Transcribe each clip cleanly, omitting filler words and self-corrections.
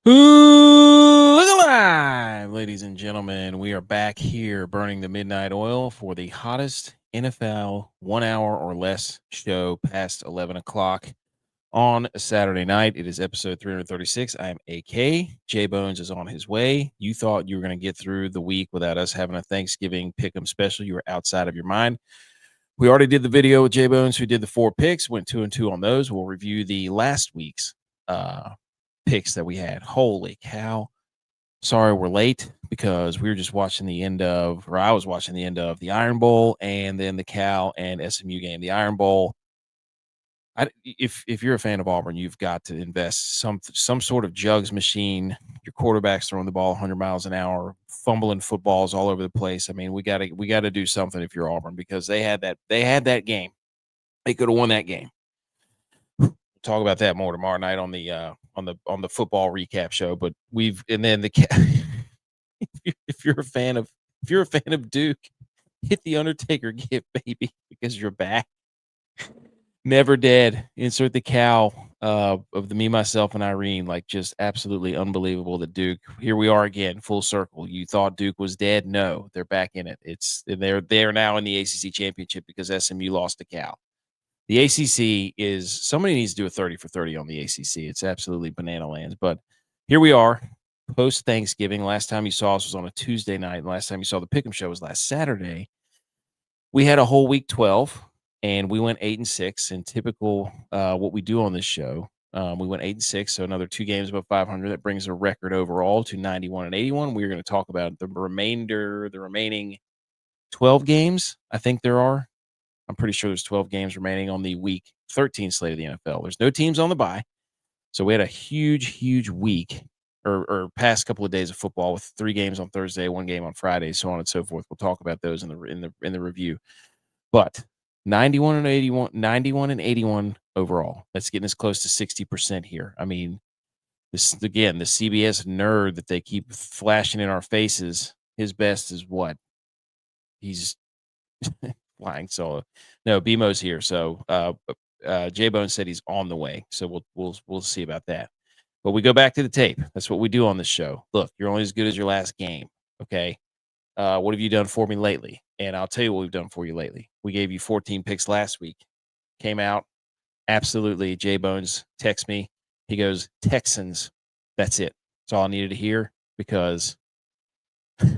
Look alive, ladies and gentlemen. We are back here burning the midnight oil for the hottest NFL 1 hour or less show past 11 o'clock on a Saturday night. It is episode 336. I am AK. JBonez is on his way. You thought you were going to get through the week without us having a Thanksgiving pick'em special. You were outside of your mind. We already did the video with JBonez, who did the 4 picks, went 2-2 on those. We'll review the last week's picks that we had. Holy cow. Sorry we're late because we were just watching the end of, or I was watching the end of the Iron Bowl and then the Cal and SMU game. The Iron Bowl, if you're a fan of Auburn, you've got to invest some sort of jugs machine. Your quarterback's throwing the ball 100 miles an hour, fumbling footballs all over the place. I mean, we got to do something if you're Auburn, because they had that game. They could have won that game. We'll talk about that more tomorrow night on the football recap show. But and then if you're a fan of Duke, hit the Undertaker gift, baby, because you're back. Never dead. Insert the cow of the Me, Myself, and Irene. Like, just absolutely unbelievable that Duke, here we are again, full circle. You thought Duke was dead? No, they're back in it. They're now in the ACC championship because SMU lost to Cal. The ACC is, somebody needs to do a 30 for 30 on the ACC. It's absolutely banana lands. But here we are, post Thanksgiving. Last time you saw us was on a Tuesday night. And last time you saw the Pick'em show was last Saturday. We had a whole week 12. And we went 8-6 in typical what we do on this show. We went 8-6, so another 2 games above 500. That brings a record overall to 91 and 81. We're going to talk about the remaining 12 games. I think there are. I'm pretty sure there's 12 games remaining on the week 13 slate of the NFL. There's no teams on the bye, so we had a huge week or past couple of days of football with 3 games on Thursday, 1 game on Friday, so on and so forth. We'll talk about those in the review, but 91 and 81 overall. That's getting us close to 60% here. I mean, this again, the CBS nerd that they keep flashing in our faces, his best is what? He's flying solo. No, BMO's here. So JBonez said he's on the way. So we'll see about that. But we go back to the tape. That's what we do on this show. Look, you're only as good as your last game. Okay. What have you done for me lately? And I'll tell you what we've done for you lately. We gave you 14 picks last week. Came out. Absolutely. JBonez texts me. He goes, Texans. That's it. That's all I needed to hear, because hey,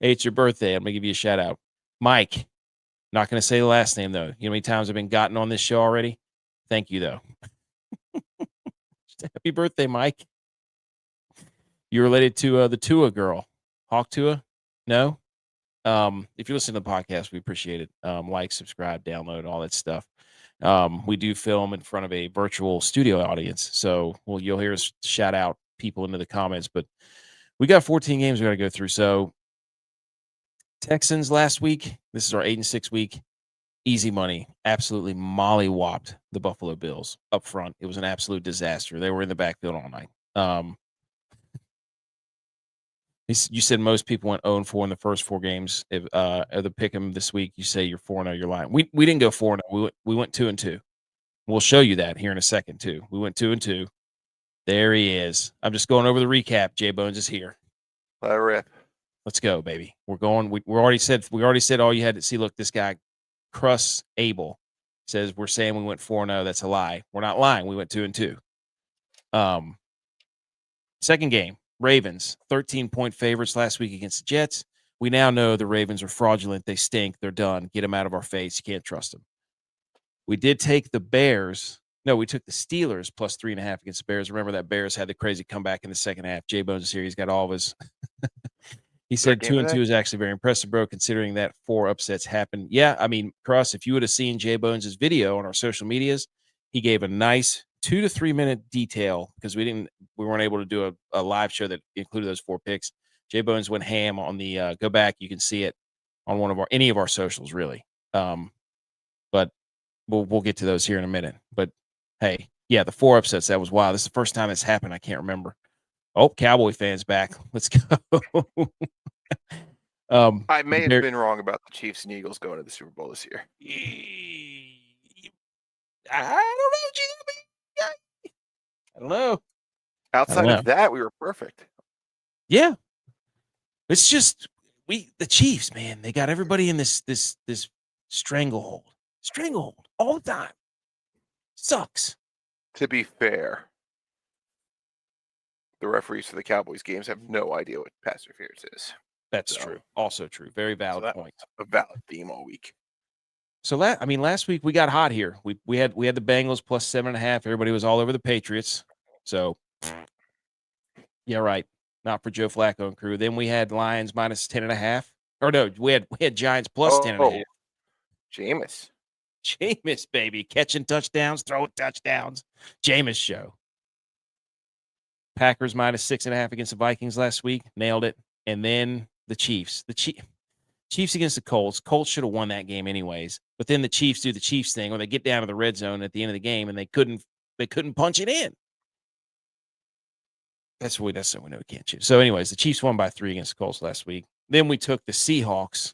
it's your birthday. I'm going to give you a shout out. Mike. Not going to say the last name, though. You know how many times I've been gotten on this show already? Thank you, though. Happy birthday, Mike. You related to the Tua girl, Hawk Tua? No? If you listen to the podcast, we appreciate it. Like, subscribe, download, all that stuff. We do film in front of a virtual studio audience, so you'll hear us shout out people into the comments. But we got 14 games we got to go through. So Texans last week. This is our 8-6 week. Easy money. Absolutely mollywopped the Buffalo Bills up front. It was an absolute disaster. They were in the backfield all night. You said most people went 0-4 in the first 4 games of the pick'em this week. You say you're 4-0. You're lying. We didn't go 4-0. We went 2-2. We'll show you that here in a second too. We went 2-2. There he is. I'm just going over the recap. JBonez is here. Let it rip. Let's go, baby. We're going. We already said all you had to see. Look, this guy, Cruss Abel, says we're saying we went 4-0. That's a lie. We're not lying. We went 2-2. Second game. Ravens, 13-point favorites last week against the Jets. We now know the Ravens are fraudulent. They stink. They're done. Get them out of our face. You can't trust them. We did take the Bears. No, we took the Steelers plus 3.5 against the Bears. Remember that Bears had the crazy comeback in the second half. JBonez is here. He's got all of his. He said 2-2 is actually very impressive, bro, considering that 4 upsets happened. Yeah, I mean, Cross, if you would have seen JBonez's video on our social medias, he gave a nice 2 to 3 minute detail, because we weren't able to do a live show that included those 4 picks. JBonez went ham on the go back. You can see it on any of our socials, really. But we'll get to those here in a minute. But hey, yeah, the 4 upsets, that was wild. This is the first time it's happened. I can't remember. Oh, Cowboy fans back. Let's go. I may have been wrong about the Chiefs and Eagles going to the Super Bowl this year. I don't know, Jimmy. I don't know. Outside know. of that, we were perfect. Yeah. It's just the Chiefs, man, they got everybody in this stranglehold. Stranglehold all the time. Sucks. To be fair, the referees for the Cowboys games have no idea what pass interference is. That's true. Also true. Very valid point. A valid theme all week. So last week we got hot here. We had the Bengals plus 7.5. Everybody was all over the Patriots. So yeah, right. Not for Joe Flacco and crew. Then we had Lions minus 10.5. Or no, we had Giants plus 10.5. Jameis. Jameis, baby. Catching touchdowns, throwing touchdowns. Jameis show. Packers minus 6.5 against the Vikings last week. Nailed it. And then the Chiefs. Chiefs against the Colts. Colts should have won that game anyways. But then the Chiefs do the Chiefs thing where they get down to the red zone at the end of the game and they couldn't punch it in. That's what we know we can't choose. So anyways, the Chiefs won by 3 against the Colts last week. Then we took the Seahawks.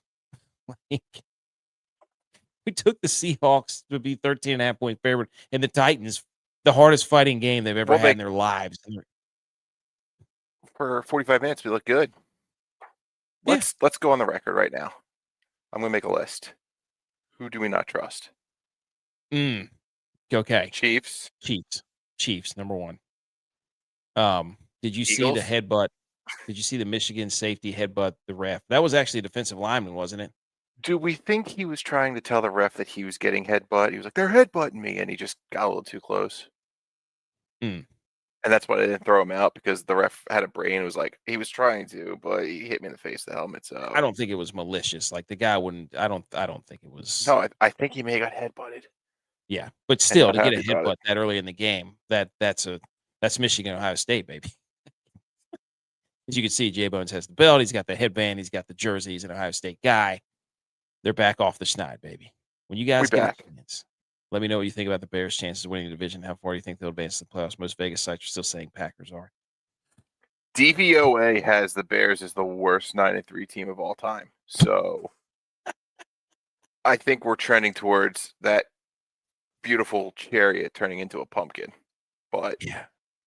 We took the Seahawks to be 13.5 point favorite, and the Titans, the hardest fighting game they've ever had in their lives. For 45 minutes, we look good. Let's go on the record right now. I'm gonna make a list. Who do we not trust? Okay. Chiefs, number 1. Did you Eagles? see the headbutt? Did you see the Michigan safety headbutt the ref? That was actually a defensive lineman, wasn't it? Do we think he was trying to tell the ref that he was getting headbutt? He was like, they're headbutting me, and he just got a little too close. And that's why they didn't throw him out, because the ref had a brain. It was like, he was trying to, but he hit me in the face with the helmet. So I don't think it was malicious. Like the guy wouldn't. I don't think it was. No, I think he may have got headbutted. Yeah, but still, to get a headbutt that early in the game, that's Michigan, Ohio State, baby. As you can see, JBonez has the belt. He's got the headband. He's got the jersey. He's an Ohio State guy. They're back off the schneid, baby. When you guys get a chance, let me know what you think about the Bears' chances of winning the division. How far do you think they'll advance to the playoffs? Most Vegas sites are still saying Packers are. DVOA has the Bears as the worst 9-3 team of all time. So I think we're trending towards that beautiful chariot turning into a pumpkin. But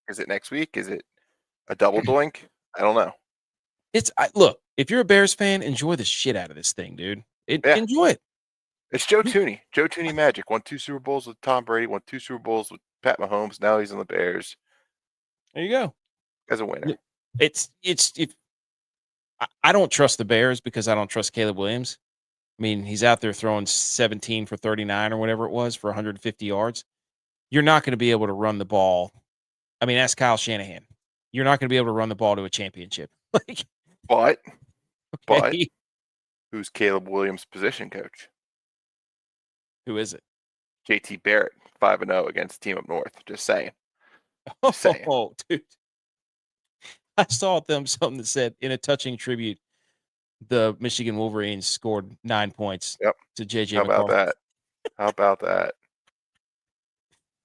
is it next week? Is it a double doink? I don't know. Look, if you're a Bears fan, enjoy the shit out of this thing, dude. Enjoy it. It's Joe Tooney. Joe Tooney magic. Won 2 Super Bowls with Tom Brady. Won 2 Super Bowls with Pat Mahomes. Now he's on the Bears. There you go. As a winner. I don't trust the Bears because I don't trust Caleb Williams. I mean, he's out there throwing 17 for 39 or whatever it was for 150 yards. You're not going to be able to run the ball. I mean, ask Kyle Shanahan. You're not going to be able to run the ball to a championship. But who's Caleb Williams' position coach? Who is it? JT Barrett, 5-0 against Team Up North. Just saying. Oh, dude. I saw something that said, in a touching tribute, the Michigan Wolverines scored 9 points to JJ McCarthy. How about that?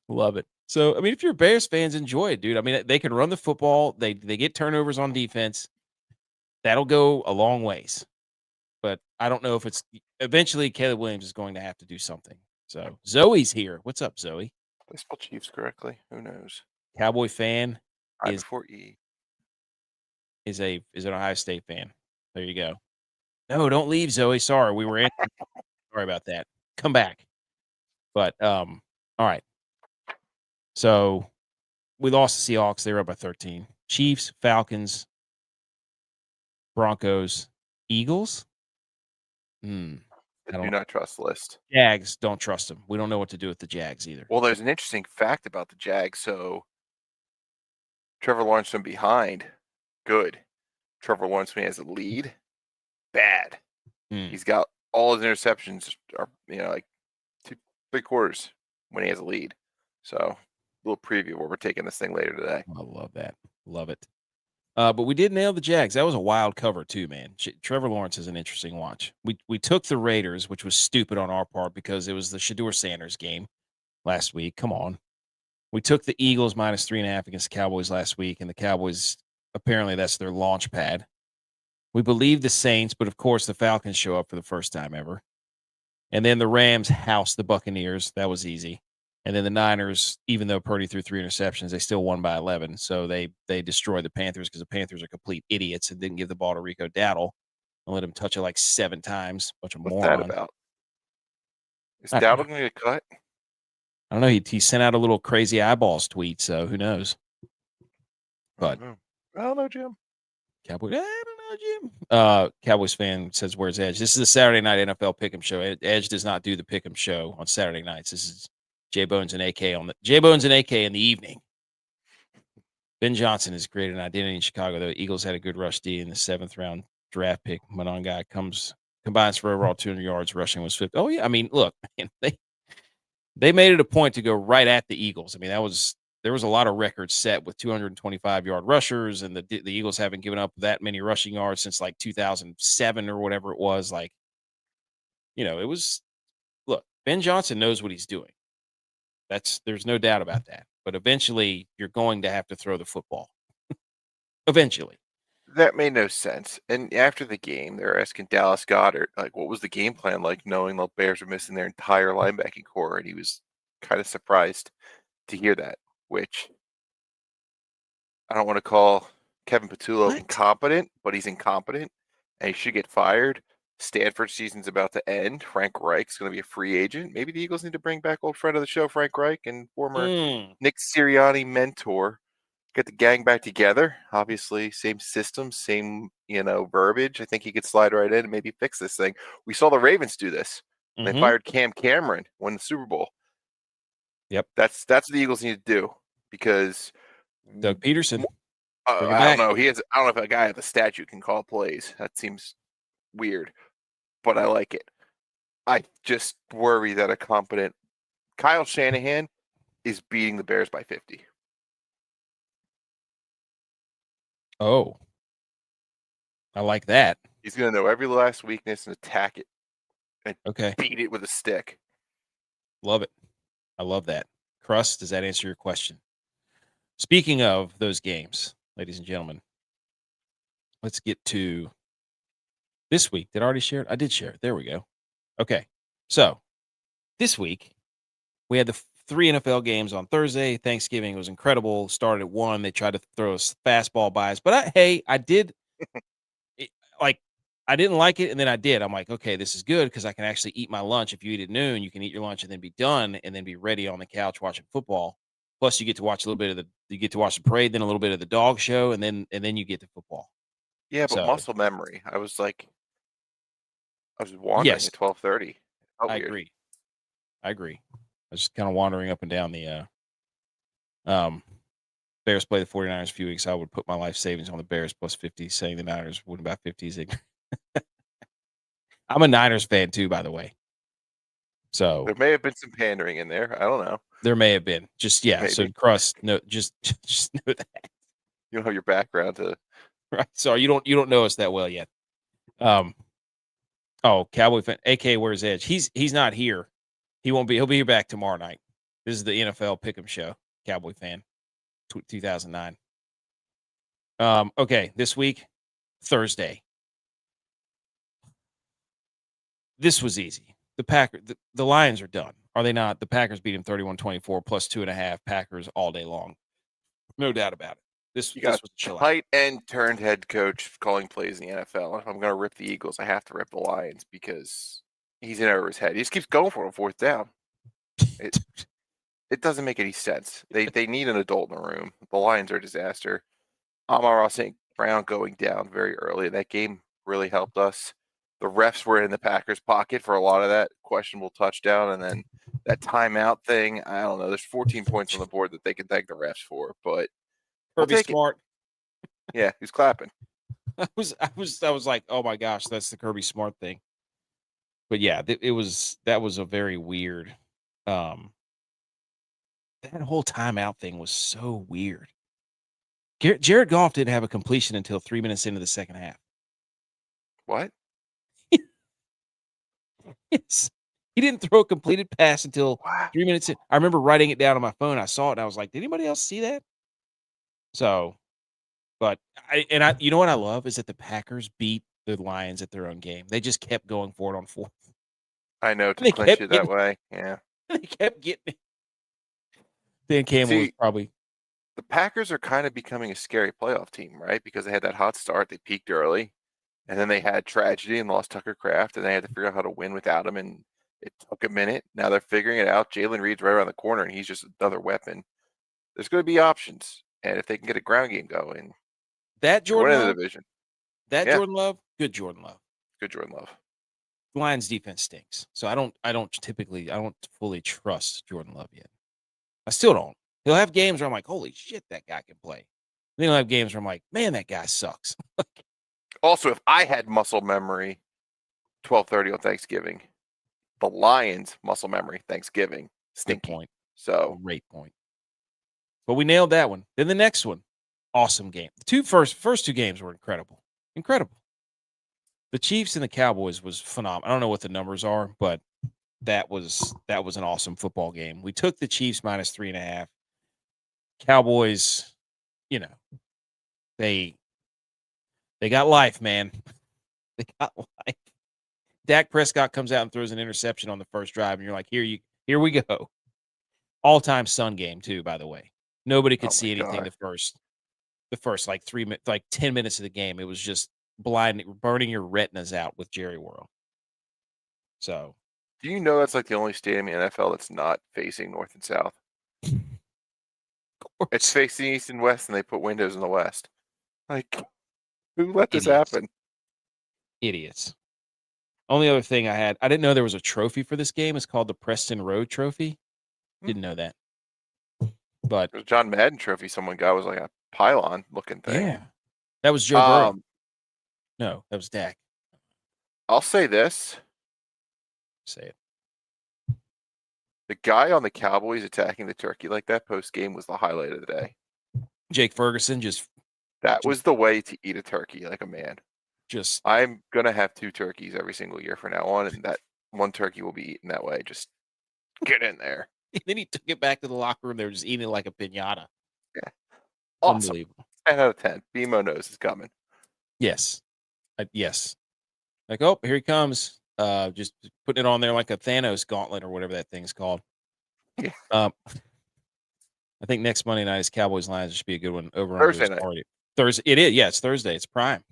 Love it. So, I mean, if you're Bears fans, enjoy it, dude. I mean, they can run the football. They get turnovers on defense. That'll go a long ways. But I don't know if it's eventually Caleb Williams is going to have to do something. So Zoe's here. What's up, Zoe? They spell Chiefs correctly. Who knows? Cowboy fan is an Ohio State fan. There you go. No, don't leave, Zoe. Sorry, we were in. Sorry about that. Come back. But all right. So we lost the Seahawks. They were up by 13. Chiefs, Falcons, Broncos, Eagles. Do not trust list. Jags, don't trust them. We don't know what to do with the Jags either. Well, there's an interesting fact about the Jags. So Trevor Lawrence from behind, good. Trevor Lawrence when he has a lead, bad. He's got all his interceptions are like 3 quarters when he has a lead. So a little preview where we're taking this thing later today. I love that. Love it. But we did nail the Jags. That was a wild cover too, man. Trevor Lawrence is an interesting watch. We took the Raiders, which was stupid on our part because it was the Shedeur Sanders game last week. Come on. We took the Eagles minus 3.5 against the Cowboys last week, and the Cowboys, apparently that's their launch pad. We believe the Saints, but of course the Falcons show up for the first time ever. And then the Rams house the Buccaneers. That was easy. And then the Niners, even though Purdy threw 3 interceptions, they still won by 11. So they destroyed the Panthers because the Panthers are complete idiots and didn't give the ball to Rico Dowdle and let him touch it like 7 times. Bunch of What's that morons. about? Is I don't Dowdle know. going to get cut? I don't know. He sent out a little crazy eyeballs tweet, so who knows? But I don't know, Jim. Cowboys, I don't know, Jim. Cowboys fan says, "Where's Edge?" This is a Saturday night NFL Pick'em show. Edge does not do the Pick'em show on Saturday nights. This is JBonez and AK on the JBonez and AK in the evening. Ben Johnson has created an identity in Chicago. The Eagles had a good rush D in the 7th round draft pick. Monongai combines for overall 200 yards. Rushing was 50. Oh yeah, I mean, look, man, they made it a point to go right at the Eagles. I mean, there was a lot of records set with 225-yard rushers, and the Eagles haven't given up that many rushing yards since like 2007 or whatever it was. Like, it was. Look, Ben Johnson knows what he's doing. There's no doubt about that. But eventually, you're going to have to throw the football. Eventually. That made no sense. And after the game, they're asking Dallas Goedert, like, what was the game plan like, knowing the Bears were missing their entire linebacking core? And he was kind of surprised to hear that, which I don't want to call Kevin Patullo incompetent, but he's incompetent, and he should get fired. Stanford season's about to end. Frank Reich's going to be a free agent. Maybe the Eagles need to bring back old friend of the show, Frank Reich, and former Nick Sirianni mentor. Get the gang back together. Obviously, same system, same verbiage. I think he could slide right in and maybe fix this thing. We saw the Ravens do this. They fired Cam Cameron, won the Super Bowl. Yep, that's what the Eagles need to do, because Doug Peterson. I don't know. I don't know if a guy at the statue can call plays. That seems weird, but I like it. I just worry that a competent Kyle Shanahan is beating the Bears by 50. Oh, I like that. He's going to know every last weakness and attack it and okay, beat it with a stick. Love it. I love that. Crust, does that answer your question? Speaking of those games, ladies and gentlemen, let's get to this week. Did I already share it? I did share it. There we go. Okay. So this week, we had the 3 NFL games on Thursday. Thanksgiving was incredible. Started at 1. They tried to throw us fastball by us. But I did I didn't like it, and then I did. I'm like, okay, this is good because I can actually eat my lunch. If you eat at noon, you can eat your lunch and then be done and then be ready on the couch watching football. Plus, you get to watch a little bit of the parade, then a little bit of the dog show, and then you get to football. Yeah, but muscle memory. I was wandering at 12:30. I agree. I was just kind of wandering up and down the Bears play the 49ers a few weeks. I would put my life savings on the Bears plus 50, saying the Niners wouldn't about 50s. I'm a Niners fan too, by the way. So there may have been some pandering in there. I don't know. There may have been. Just maybe. So Crust, no, just know that. You don't have your background to right. So you don't know us that well yet. Cowboy fan. AK, where's Edge? He's not here. He won't be. He'll be here back tomorrow night. This is the NFL Pick'em show. Cowboy fan, 2009. Okay, this week, Thursday. This was easy. The Lions are done. Are they not? The Packers beat him 31-24 plus 2.5. Packers all day long. No doubt about it. This was a chill out. Tight end turned head coach calling plays in the NFL. If I'm going to rip the Eagles, I have to rip the Lions because he's in over his head. He just keeps going for a 4th down. It doesn't make any sense. They need an adult in the room. The Lions are a disaster. Amon-Ra St. Brown going down very early. That game really helped us. The refs were in the Packers' pocket for a lot of that questionable touchdown, and then that timeout thing. I don't know. There's 14 points on the board that they can thank the refs for, but Kirby Smart. Yeah, he's clapping. I was like, oh my gosh, that's the Kirby Smart thing. But yeah, that was a very weird. That whole timeout thing was so weird. Jared Goff didn't have a completion until 3 minutes into the second half. What? Yes. He didn't throw a completed pass until 3 minutes in. I remember writing it down on my phone. I saw it and I was like, did anybody else see that? So, but you know what I love is that the Packers beat the Lions at their own game. They just kept going for it on 4th. I know, to clinch it that way. Yeah. They kept getting it. Dan Campbell was probably. The Packers are kind of becoming a scary playoff team, right? Because they had that hot start. They peaked early. And then they had tragedy and lost Tucker Kraft, and they had to figure out how to win without him. And it took a minute. Now they're figuring it out. Jalen Reed's right around the corner, and he's just another weapon. There's going to be options. And if they can get a ground game going, that Jordan Love, the division. Jordan Love, good Jordan Love. Good Jordan Love. Lions defense stinks. So I don't fully trust Jordan Love yet. I still don't. He'll have games where I'm like, holy shit, that guy can play. Then he'll have games where I'm like, man, that guy sucks. Also, if I had muscle memory, 12:30 on Thanksgiving, the Lions muscle memory Thanksgiving, stinky. Good point. So great point. But we nailed that one. Then the next one, awesome game. The first two games were incredible. Incredible. The Chiefs and the Cowboys was phenomenal. I don't know what the numbers are, but that was an awesome football game. We took the Chiefs -3.5. Cowboys, they got life, man. They got life. Dak Prescott comes out and throws an interception on the first drive, and you're like, here we go. All-time Sun game too, by the way. Nobody could see anything the first like 10 minutes of the game. It was just blinding, burning your retinas out with Jerry World. So, do you know that's like the only stadium in the NFL that's not facing north and south? It's facing east and west, and they put windows in the west. Like, who let this happen? Idiots. Only other thing I didn't know there was a trophy for this game. It's called the Preston Road Trophy. Didn't know that. But the John Madden trophy someone got was like a pylon looking thing. Yeah. That was Joe Burrow. No, that was Dak. I'll say this. Say it. The guy on the Cowboys attacking the turkey like that post-game was the highlight of the day. Jake Ferguson That was the way to eat a turkey like a man. I'm going to have 2 turkeys every single year from now on, and that one turkey will be eaten that way. Just get in there. And then he took it back to the locker room. They were just eating it like a piñata. Yeah. Awesome. Unbelievable. 10 out of 10. BMO knows it's coming. Yes. Yes. Like, oh, here he comes. Just putting it on there like a Thanos gauntlet or whatever that thing's called. Yeah. I think next Monday night is Cowboys Lions. It should be a good one. Over Thursday night. Thursday. It is. Yeah, it's Thursday. It's prime.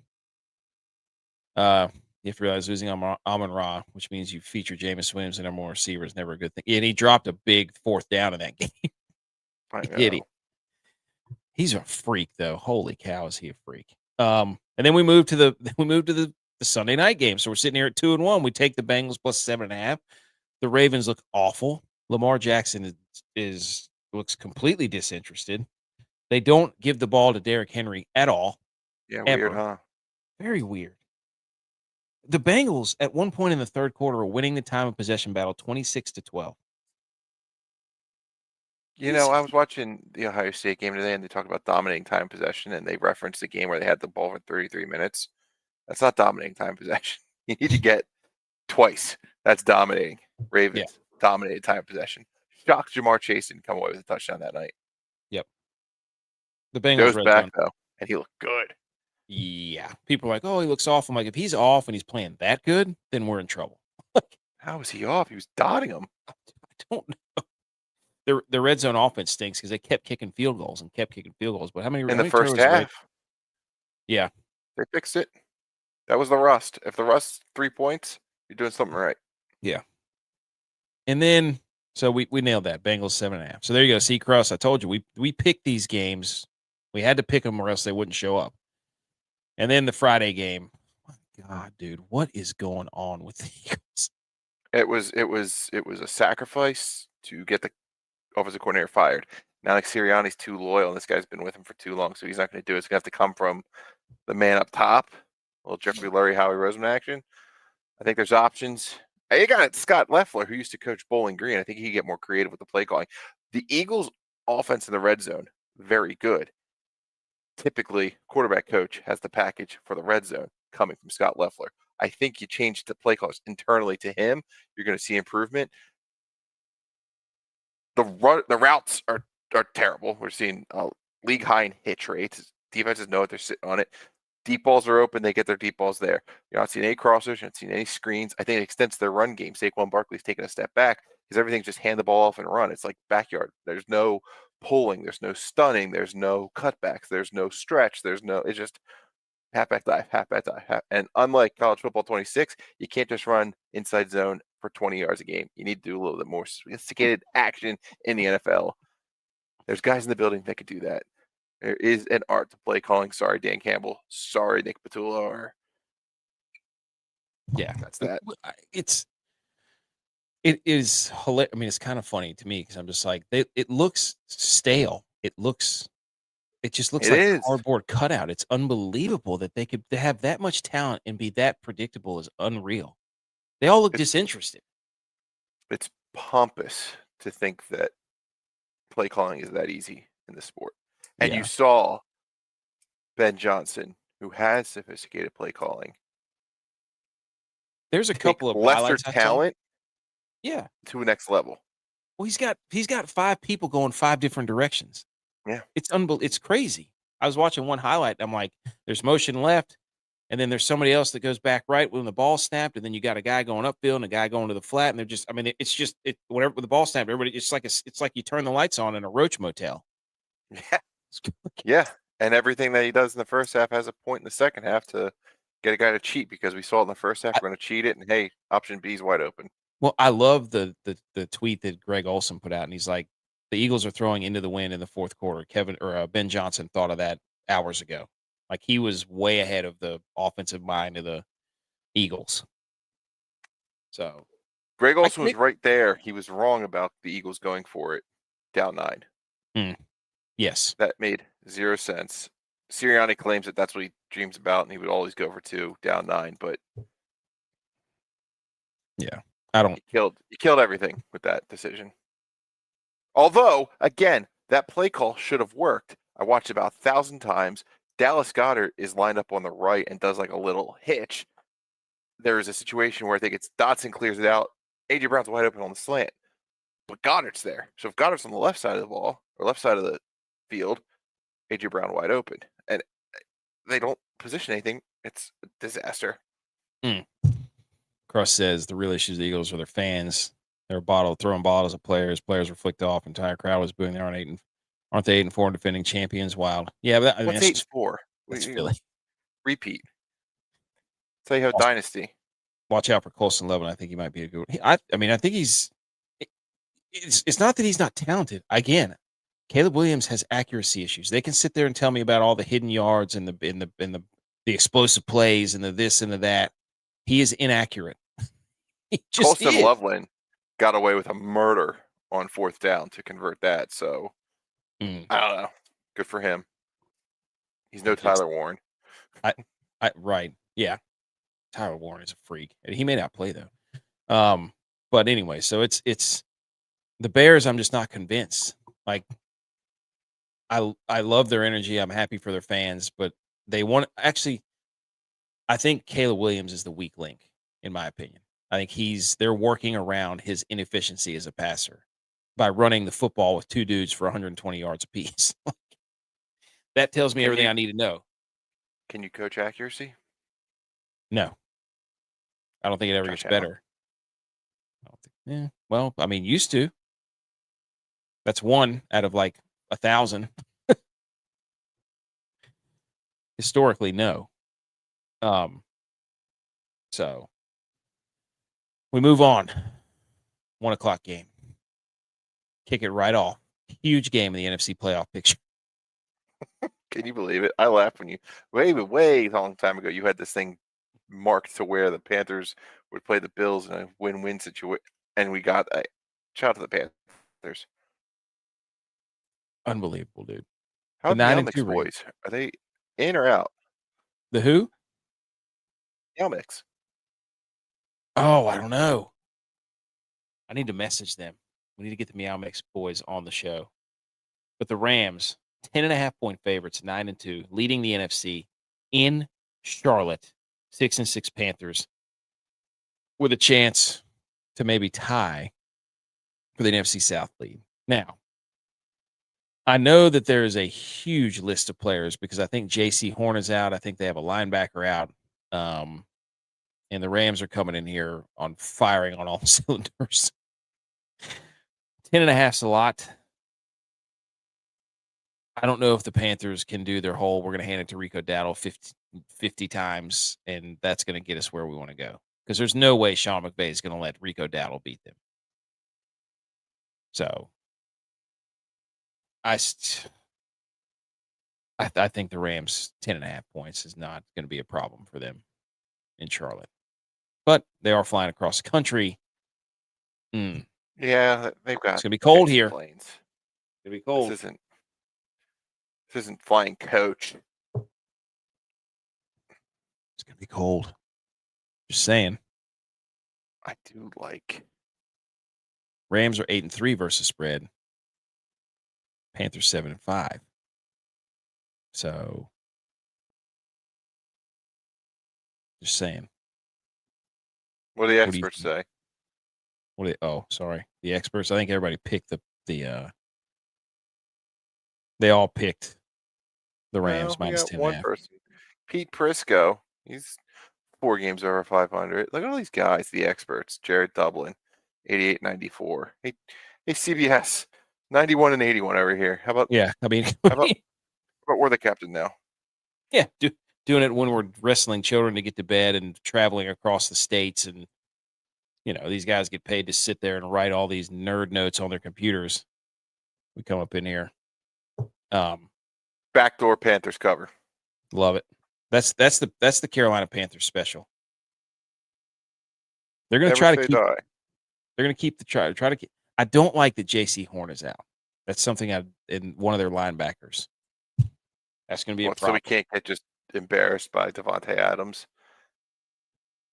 You have to realize losing Amon-Ra, which means you feature Jameis Williams and more receiver is never a good thing. And he dropped a big 4th down in that game. Idiot. He's a freak, though. Holy cow, is he a freak? And then we moved to the Sunday night game. So we're sitting here at 2-1. We take the Bengals plus 7.5. The Ravens look awful. Lamar Jackson looks completely disinterested. They don't give the ball to Derrick Henry at all. Yeah, ever. Weird, huh? Very weird. The Bengals, at one point in the third quarter, are winning the time of possession battle 26-12. I was watching the Ohio State game today, and they talk about dominating time possession, and they referenced the game where they had the ball for 33 minutes. That's not dominating time possession. You need to get twice. That's dominating. Ravens dominated time possession. Shocked Jamar Chase didn't come away with a touchdown that night. Yep. The Bengals goes back, though, and he looked good. Yeah. People are like, oh, he looks off. I'm like, if he's off and he's playing that good, then we're in trouble. How was he off? He was dotting him. I don't know. The red zone offense stinks because they kept kicking field goals. But how many in the first half? Yeah. They fixed it. That was the rust. If the rust's 3 points, you're doing something right. Yeah. And then, so we nailed that. Bengals 7.5. So there you go. See, Cross, I told you, we picked these games. We had to pick them or else they wouldn't show up. And then the Friday game. Oh my God, dude, what is going on with the Eagles? It was a sacrifice to get the offensive coordinator fired. Now, like Sirianni's too loyal, and this guy's been with him for too long, so he's not going to do it. It's going to have to come from the man up top. A little Jeffrey Lurie, Howie Roseman action. I think there's options. You got Scott Loeffler, who used to coach Bowling Green. I think he could get more creative with the play calling. The Eagles' offense in the red zone, very good. Typically, quarterback coach has the package for the red zone coming from Scott Loeffler. I think you change the play calls internally to him, you're going to see improvement. The routes are terrible. We're seeing league high in hitch rates. Defenses know what they're sitting on it. Deep balls are open. They get their deep balls there. You're not seeing any crossers. You're not seeing any screens. I think it extends their run game. Saquon Barkley's taking a step back because everything's just hand the ball off and run. It's like backyard. There's no pulling. There's no stunning. There's no cutbacks. There's no stretch. It's just halfback dive, halfback dive. And unlike college football 26, you can't just run inside zone for 20 yards a game. You need to do a little bit more sophisticated action in the NFL. There's guys in the building that could do that. There is an art to play calling. Sorry, Dan Campbell. Sorry, Nick Petula. Yeah, that's that. It is hilarious. I mean, it's kind of funny to me because I'm just like, it looks stale. It just looks like a cardboard cutout. It's unbelievable that they could have that much talent and be that predictable is unreal. They all look disinterested. It's pompous to think that play calling is that easy in the sport. And you saw Ben Johnson, who has sophisticated play calling. There's a couple of lesser talent to a next level. Well, he's got 5 people going 5 different directions. Yeah. It's crazy. I was watching one highlight. And I'm like, there's motion left, and then there's somebody else that goes back right when the ball snapped, and then you got a guy going upfield and a guy going to the flat, and they're just, I mean, it's just whenever the ball snapped, everybody, it's like you turn the lights on in a Roach motel. Yeah. Yeah. And everything that he does in the first half has a point in the second half to get a guy to cheat, because we saw it in the first half. We're going to cheat it, and hey, option B is wide open. Well, I love the tweet that Greg Olson put out, and he's like, the Eagles are throwing into the wind in the fourth quarter. Ben Johnson thought of that hours ago. Like, he was way ahead of the offensive mind of the Eagles. So Greg Olson was right there. He was wrong about the Eagles going for it down 9. Yes. That made 0 sense. Sirianni claims that that's what he dreams about, and he would always go for 2 down 9. But yeah, I don't. He killed everything with that decision. Although, again, that play call should have worked. I watched it about 1,000 times. Dallas Goedert is lined up on the right and does like a little hitch. There is a situation where I think it's Dotson clears it out. A.J. Brown's wide open on the slant, but Goddard's there. So if Goddard's on the left side of the ball or left side of the field, A.J. Brown wide open, and they don't position anything. It's a disaster. Cross says the real issue of the Eagles are their fans. They're throwing bottles at players. Players were flicked off. Entire crowd was booing. They aren't they 8-4 and defending champions? Wild. Yeah, but what's 8-4? That's Philly. Repeat. Tell you how dynasty. Watch out for Colson Levin. I think he might be a good one. I think he's. It's not that he's not talented. Again, Caleb Williams has accuracy issues. They can sit there and tell me about all the hidden yards and the explosive plays and the this and the that. He is inaccurate. Colson Loveland got away with a murder on 4th down to convert that. So I don't know. Good for him. He's no Tyler Warren. Right. Yeah. Tyler Warren is a freak. He may not play though. But anyway, so it's the Bears. I'm just not convinced. Like, I love their energy. I'm happy for their fans, but I think Caleb Williams is the weak link, in my opinion. I think they're working around his inefficiency as a passer by running the football with 2 dudes for 120 yards apiece. That tells me everything I need to know. Can you coach accuracy? No. I don't think it ever gets better. Well, I mean, used to. That's 1 out of like 1,000. Historically, no. So we move on. 1 o'clock game. Kick it right off. Huge game in the NFC playoff picture. Can you believe it? I laughed when way long time ago, you had this thing marked to where the Panthers would play the Bills in a win-win situation, and we got a shout out to the Panthers. Unbelievable, dude. How the Almix boys? Are they in or out? The who? Almix. Oh, I don't know. I need to message them. We need to get the Meow Mix boys on the show. But the Rams, 10.5-point favorites, 9-2, leading the NFC in Charlotte, 6-6 Panthers, with a chance to maybe tie for the NFC South lead. Now, I know that there is a huge list of players because I think J.C. Horn is out. I think they have a linebacker out. And the Rams are coming in here firing on all cylinders. 10.5's a lot. I don't know if the Panthers can do their whole, we're going to hand it to Rico Dowdle 50 times, and that's going to get us where we want to go. Because there's no way Sean McVay is going to let Rico Dowdle beat them. So, I think the Rams 10.5 points is not going to be a problem for them in Charlotte. But they are flying across the country. Yeah, they've got. It's going to be cold here. Planes. It's going to be cold. This isn't flying coach. It's going to be cold. Just saying. I do like. Rams are 8-3 versus spread. Panthers 7-5. So, just saying. What do the experts say? Sorry. The experts. I think everybody picked they all picked the Rams minus 10.5. One person, Pete Prisco. He's 4 games over 500. Look at all these guys, the experts. Jared Dublin, 88.94. Hey, CBS, 91 and 81 over here. How about? Yeah, I mean, how about we're the captain now? Yeah, doing it when we're wrestling children to get to bed and traveling across the states, and these guys get paid to sit there and write all these nerd notes on their computers. We come up in here. Backdoor Panthers cover. Love it. That's the Carolina Panthers special. They're going to try to keep. They're going to keep the try to keep. I don't like that J.C. Horn is out. That's something in one of their linebackers. That's going to be a problem. So we can't get just embarrassed by Devontae Adams.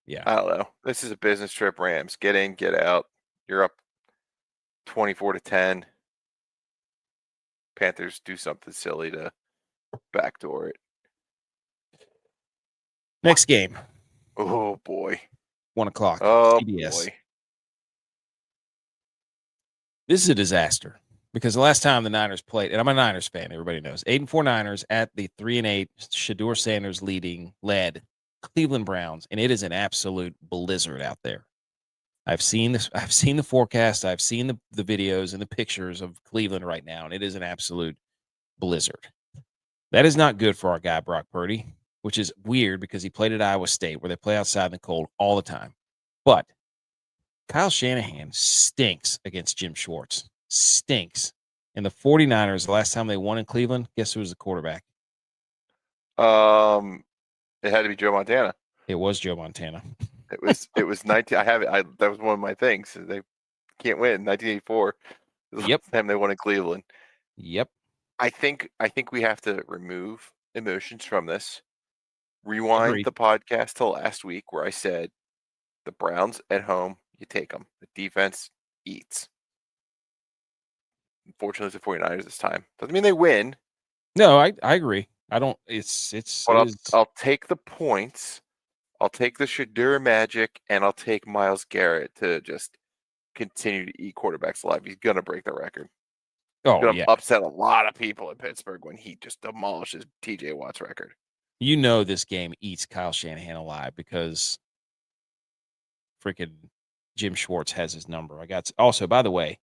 Yeah, I don't know. This is a business trip. Rams, get in, get out. You're up 24-10. Panthers do something silly to backdoor it. Next game. Oh boy. 1:00. Oh CBS. boy. This is a disaster because the last time the Niners played, and I'm a Niners fan, everybody knows, 8-4 Niners at the 3-8 Shedeur Sanders led Cleveland Browns, and it is an absolute blizzard out there. I've seen this. I've seen the forecast. I've seen the videos and the pictures of Cleveland right now, and it is an absolute blizzard. That is not good for our guy Brock Purdy, which is weird because he played at Iowa State where they play outside in the cold all the time. But Kyle Shanahan stinks against Jim Schwartz. Stinks. And the 49ers, the last time they won in Cleveland, guess who was the quarterback? It had to be Joe Montana. It was Joe Montana. It was 19. I have it. That was one of my things. They can't win. 1984. The last time they won in Cleveland. Yep. I think we have to remove emotions from this. Rewind the podcast to last week where I said the Browns at home, you take them. The defense eats. Unfortunately, it's the 49ers this time. Doesn't mean they win. No, I agree. I don't. I'll take the points. I'll take the Shedeur magic, and I'll take Myles Garrett to just continue to eat quarterbacks alive. He's gonna break the record. He's gonna upset a lot of people in Pittsburgh when he just demolishes TJ Watt's record. This game eats Kyle Shanahan alive because freaking Jim Schwartz has his number. Also, by the way,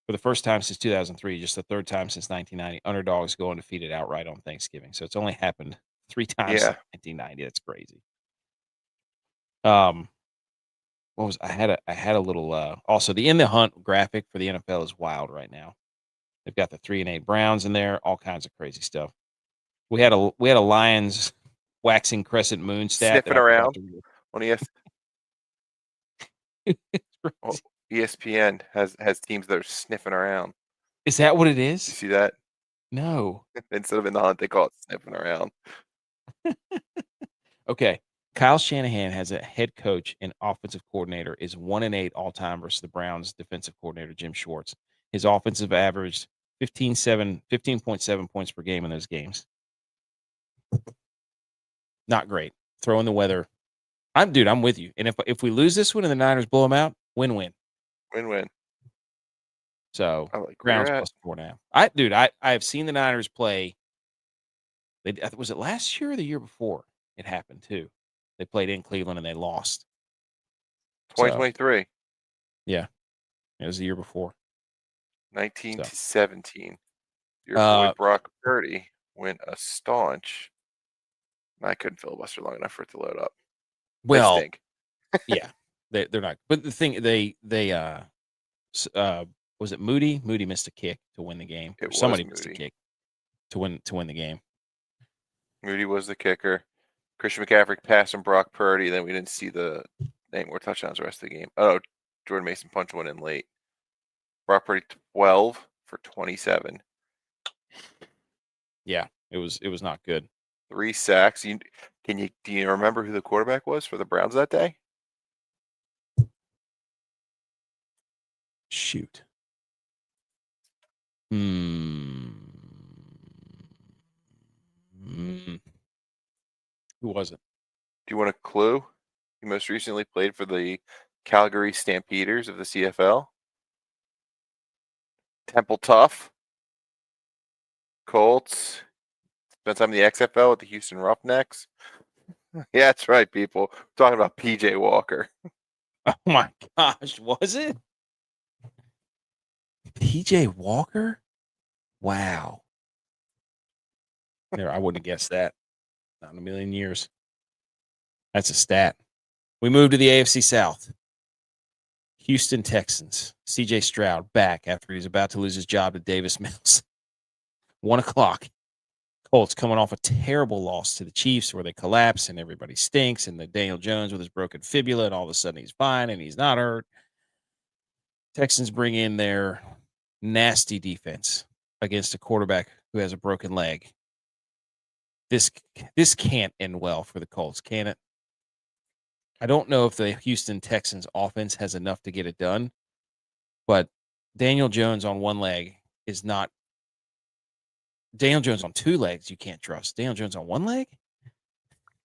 for the first time since 2003, just the third time since 1990, underdogs go undefeated outright on Thanksgiving. So it's only happened 3 times since 1990. That's crazy. I had a little also the in the hunt graphic for the NFL is wild right now. They've got the 3-8 Browns in there, all kinds of crazy stuff. We had a Lions waxing crescent moon stat sniffing around on ESPN has teams that are sniffing around. Is that what it is? You see that? No. Instead of in the hunt, they call it sniffing around. Okay. Kyle Shanahan has a head coach and offensive coordinator is 1-8 all time versus the Browns defensive coordinator Jim Schwartz. His offensive averaged 15.7 points per game in those games. Not great. Throw in the weather. I'm with you. And if we lose this one and the Niners blow them out, win-win. Win-win. So Browns plus 4.5. I have seen the Niners play. Was it last year or the year before? It happened too. They played in Cleveland and they lost. 2023. Yeah, it was the year before. 19-17. Your boy Brock Purdy went a staunch. I couldn't filibuster long enough for it to load up. Well, they stink. Yeah, they're not. But the thing they was it Moody? Moody missed a kick to win the game. It was Somebody missed a Moody. kick to win the game. Moody was the kicker. Christian McCaffrey passed from Brock Purdy. Then we didn't see any more touchdowns the rest of the game. Oh, Jordan Mason punched one in late. Brock Purdy 12 for 27. Yeah, it was not good. 3 sacks. Do you remember who the quarterback was for the Browns that day? Shoot. Who was it? Do you want a clue? He most recently played for the Calgary Stampeders of the CFL. Temple Tough. Colts. Spent time in the XFL with the Houston Roughnecks. Yeah, that's right, people. We're talking about PJ Walker. Oh my gosh, was it? PJ Walker? Wow. I wouldn't have guessed that. Not in a million years. That's a stat. We move to the AFC South. Houston Texans. CJ Stroud back after he's about to lose his job to Davis Mills. 1 o'clock. Colts coming off a terrible loss to the Chiefs where they collapse and everybody stinks, and the Daniel Jones with his broken fibula, and all of a sudden he's fine and he's not hurt. Texans bring in their nasty defense against a quarterback who has a broken leg. This can't end well for the Colts, can it? I don't know if the Houston Texans offense has enough to get it done, but Daniel Jones on one leg is not. Daniel Jones on 2 legs you can't trust. Daniel Jones on 1 leg?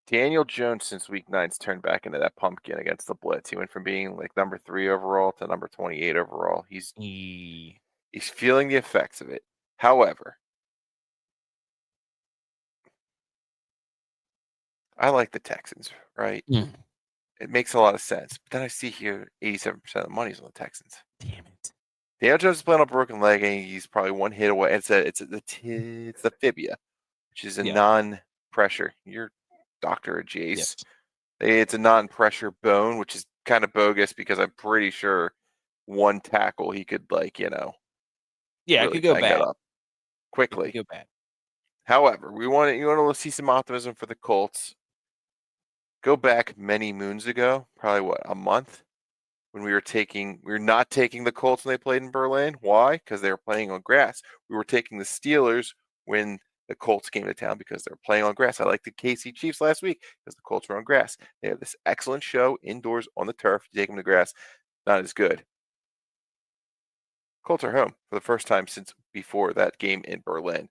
Daniel Jones, since week 9's turned back into that pumpkin against the blitz. He went from being like number 3 overall to number 28 overall. He's feeling the effects of it. However, I like the Texans, right? It makes a lot of sense. But then I see here 87% of the money's on the Texans. Damn it. Daniel Jones is playing on a broken leg, and he's probably 1 hit away. It's the fibia, which is a non-pressure. You're Dr. Jace. Yes. It's a non-pressure bone, which is kind of bogus because I'm pretty sure 1 tackle he could Yeah, really it could go bang bad. that up quickly. It could go bad. However, you want to see some optimism for the Colts. Go back many moons ago, probably a month, when we were not taking the Colts when they played in Berlin. Why? Because they were playing on grass. We were taking the Steelers when the Colts came to town because they were playing on grass. I liked the KC Chiefs last week because the Colts were on grass. They have this excellent show indoors on the turf. You take them to grass, not as good. Colts are home for the first time since before that game in Berlin.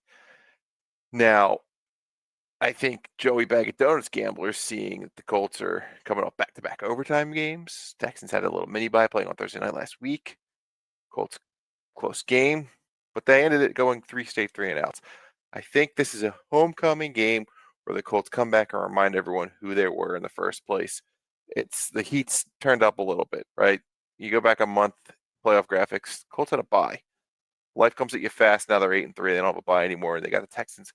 Now, I think Joey Bag of Donuts gamblers, seeing that the Colts are coming off back-to-back overtime games. Texans had a little mini-bye playing on Thursday night last week. Colts, close game, but they ended it going 3 straight 3-and-outs. I think this is a homecoming game where the Colts come back and remind everyone who they were in the first place. It's the heat's turned up a little bit, right? You go back a month, playoff graphics, Colts had a bye. Life comes at you fast. Now they're 8-3. They don't have a bye anymore. They got the Texans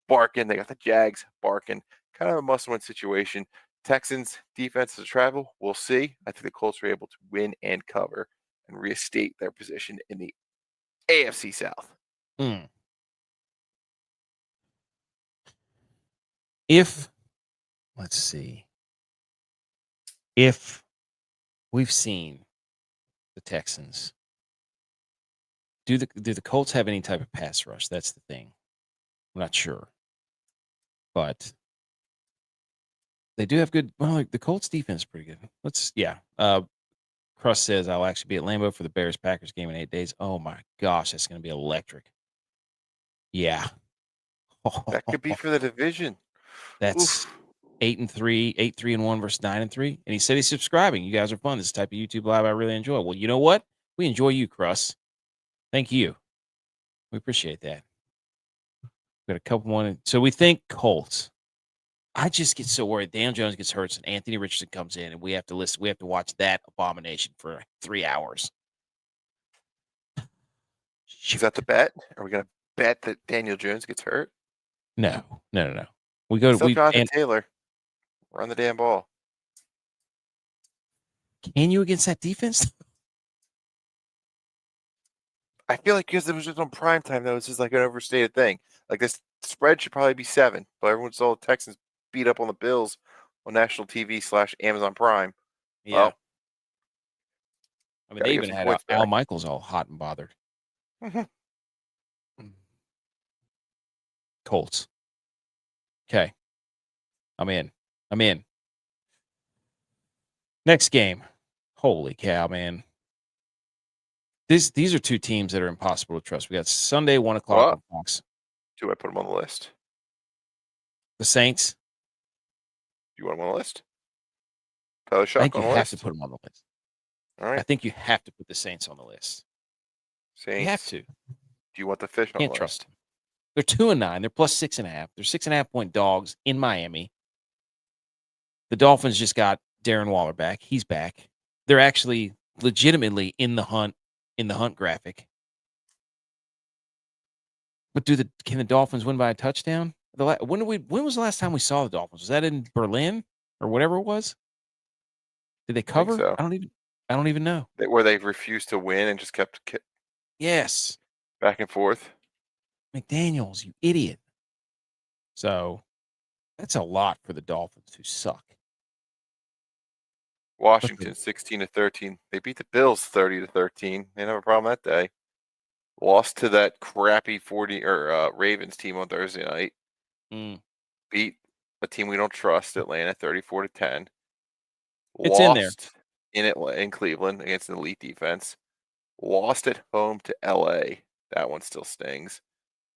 barking. They got the Jags barking. Kind of a must-win situation. Texans defense to travel. We'll see. I think the Colts are able to win and cover and reinstate their position in the AFC South. Let's see. If we've seen the Texans, do the Colts have any type of pass rush? That's the thing. I'm not sure. But they do have good. Well, the Colts defense is pretty good. Crust says I'll actually be at Lambeau for the Bears Packers game in 8 days. Oh my gosh, that's going to be electric. Yeah. That could be for the division. That's 8-3, 8-3-1 versus 9-3. And he said he's subscribing. You guys are fun. This is the type of YouTube live I really enjoy. Well, you know what? We enjoy you, Crust. Thank you. We appreciate that. We got a couple more. So we think Colts. I just get so worried. Dan Jones gets hurt and Anthony Richardson comes in and we have to listen. We have to watch that abomination for 3 hours. Is that the bet? Are we going to bet that Daniel Jones gets hurt? No. We go Still to Jonathan Taylor. Run the damn ball. Can you against that defense? I feel like because it was just on prime time, though, it's just like an overstated thing. Like this spread should probably be 7, but everyone saw the Texans beat up on the Bills on national TV / Amazon Prime. Yeah. Well, I mean, they even had Al Michaels all hot and bothered. Colts. Okay. I'm in. Next game. Holy cow, man. These are two teams that are impossible to trust. We got Sunday, 1 o'clock on Fox. Do I put them on the list? The Saints. Do you want them on the list? Tyler Shock I think you on the have list? to put them on the list. All right. I think you have to put the Saints on the list. Saints. You have to. Do you want the fish on the list? Can't trust them. They're 2-9. They're plus 6.5. They're 6.5-point dogs in Miami. The Dolphins just got Darren Waller back. He's back. They're actually legitimately in the hunt graphic. But can the Dolphins win by a touchdown? When was the last time we saw the Dolphins? Was that in Berlin or whatever it was? Did they cover? So. I don't even know. Where they refused to win and just kept Yes. back and forth. McDaniels, you idiot. So that's a lot for the Dolphins who suck. Washington 16-13. They beat the Bills 30-13. They didn't have a problem that day. Lost to that crappy Ravens team on Thursday night. Beat a team we don't trust, Atlanta 34-10. It's in there. In Cleveland against an elite defense. Lost at home to LA. That one still stings.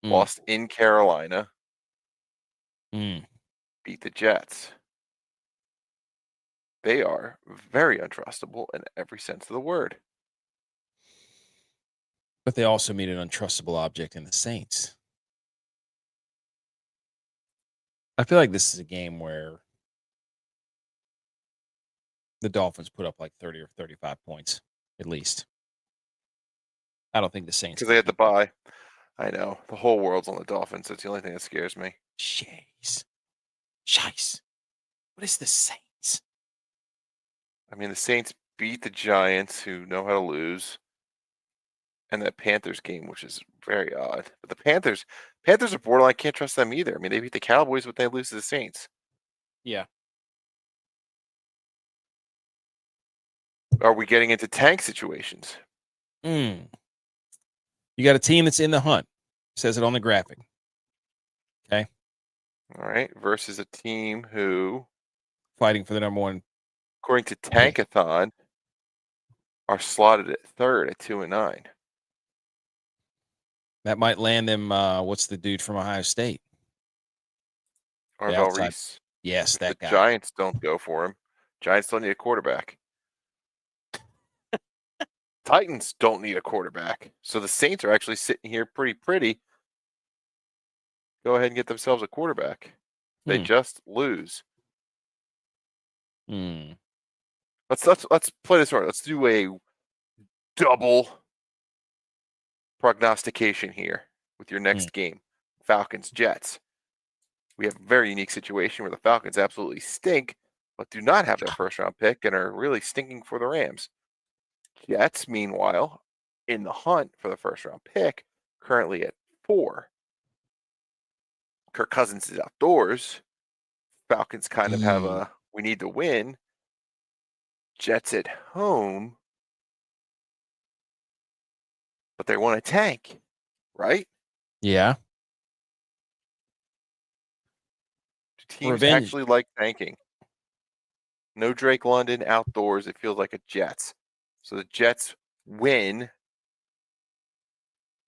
Lost in Carolina. Beat the Jets. They are very untrustable in every sense of the word. But they also meet an untrustable object in the Saints. I feel like this is a game where the Dolphins put up like 30 or 35 points, at least. I don't think the Saints... Because they had the bye. I know. The whole world's on the Dolphins. That's the only thing that scares me. Shice. What is the Saints? I mean, the Saints beat the Giants, who know how to lose. And that Panthers game, which is very odd. But the Panthers are borderline. Can't trust them either. I mean, they beat the Cowboys, but they lose to the Saints. Yeah. Are we getting into tank situations? You got a team that's in the hunt. Says it on the graphic. Okay. All right. Versus a team who... fighting for the number one. According to Tankathon, are slotted at 3rd at 2-9. That might land them. What's the dude from Ohio State? Arvell Reese. Yes, that guy. Giants don't go for him. Giants don't need a quarterback. Titans don't need a quarterback. So the Saints are actually sitting here pretty. Go ahead and get themselves a quarterback. They just lose. Let's play this right. Let's do a double prognostication here with your next game. Falcons, Jets. We have a very unique situation where the Falcons absolutely stink, but do not have their first round pick and are really stinking for the Rams. Jets, meanwhile, in the hunt for the first round pick, currently at 4. Kirk Cousins is outdoors. Falcons kind of have a we need to win. Jets at home, but they want to tank, right? Yeah. Do teams actually like tanking? No Drake London outdoors. It feels like a Jets. So the Jets win,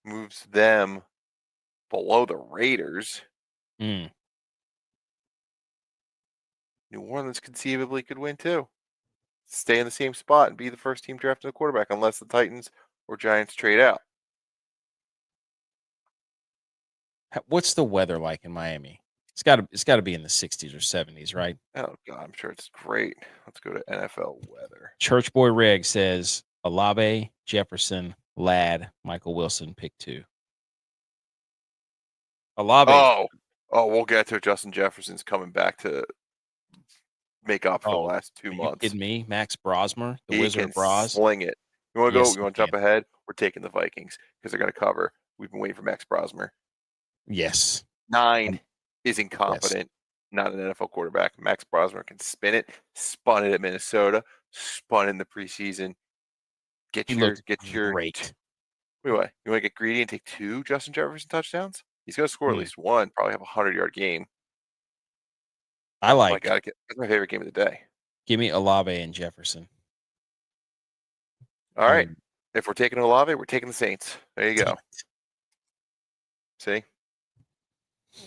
moves them below the Raiders. New Orleans conceivably could win too. Stay in the same spot and be the first team drafting a quarterback unless the Titans or Giants trade out. What's the weather like in Miami? It's got to be in the 60s or 70s, right? Oh God, I'm sure it's great. Let's go to NFL weather. Church Boy Reg says Olave, Jefferson, Lad, Michael Wilson, pick 2. Olave. We'll get to it. Justin Jefferson's coming back to make up for the last 2 months. Are you kidding me? Max Brosmer, the he Wizard can of Bros. Sling it. You want to Yes, go? You want to jump ahead? We're taking the Vikings because they're going to cover. We've been waiting for Max Brosmer. Yes. 9 is incompetent. Not an NFL quarterback. Max Brosmer can spin it. Spun it at Minnesota. Spun in the preseason. Get your great. Wait, what? You want to get greedy and take 2 Justin Jefferson touchdowns? He's going to score at least 1. Probably have a 100-yard game. I like. That's my favorite game of the day. Give me Olave and Jefferson. All right. If we're taking Olave, we're taking the Saints. There you go. See? I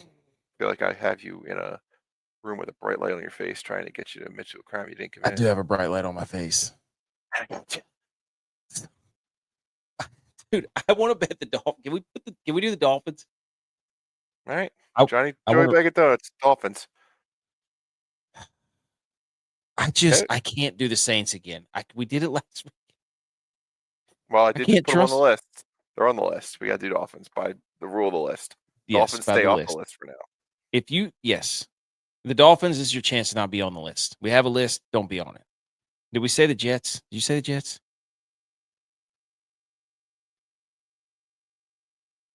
feel like I have you in a room with a bright light on your face trying to get you to admit to a crime you didn't commit. I do have a bright light on my face. Dude, I want to bet the Dolphins. Can we do the Dolphins? All right. Joey Bag of Donuts, Dolphins. I can't do the Saints again. We did it last week. Well, I did just put them on the list. They're on the list. We got to do Dolphins by the rule of the list. Dolphins stay off the list for now. The Dolphins is your chance to not be on the list. We have a list. Don't be on it. Did we say the Jets? Did you say the Jets?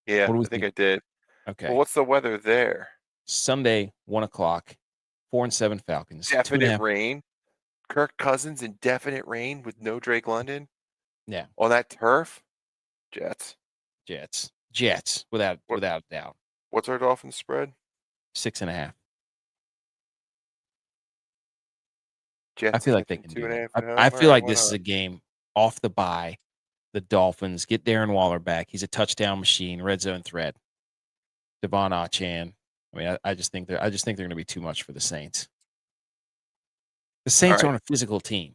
Yeah, I think I did. Okay. Well, what's the weather there? Sunday, 1:00, 4-7 Falcons. Definite rain. Kirk Cousins in definite rain with no Drake London. Yeah. On that turf. Jets, without a doubt. What's our Dolphins spread? 6.5. Jets. I feel like they can do that. I feel like this is a game off the bye. The Dolphins get Darren Waller back. He's a touchdown machine, red zone threat. Devon Achane. I mean, I just think they're going to be too much for the Saints. The Saints aren't a physical team.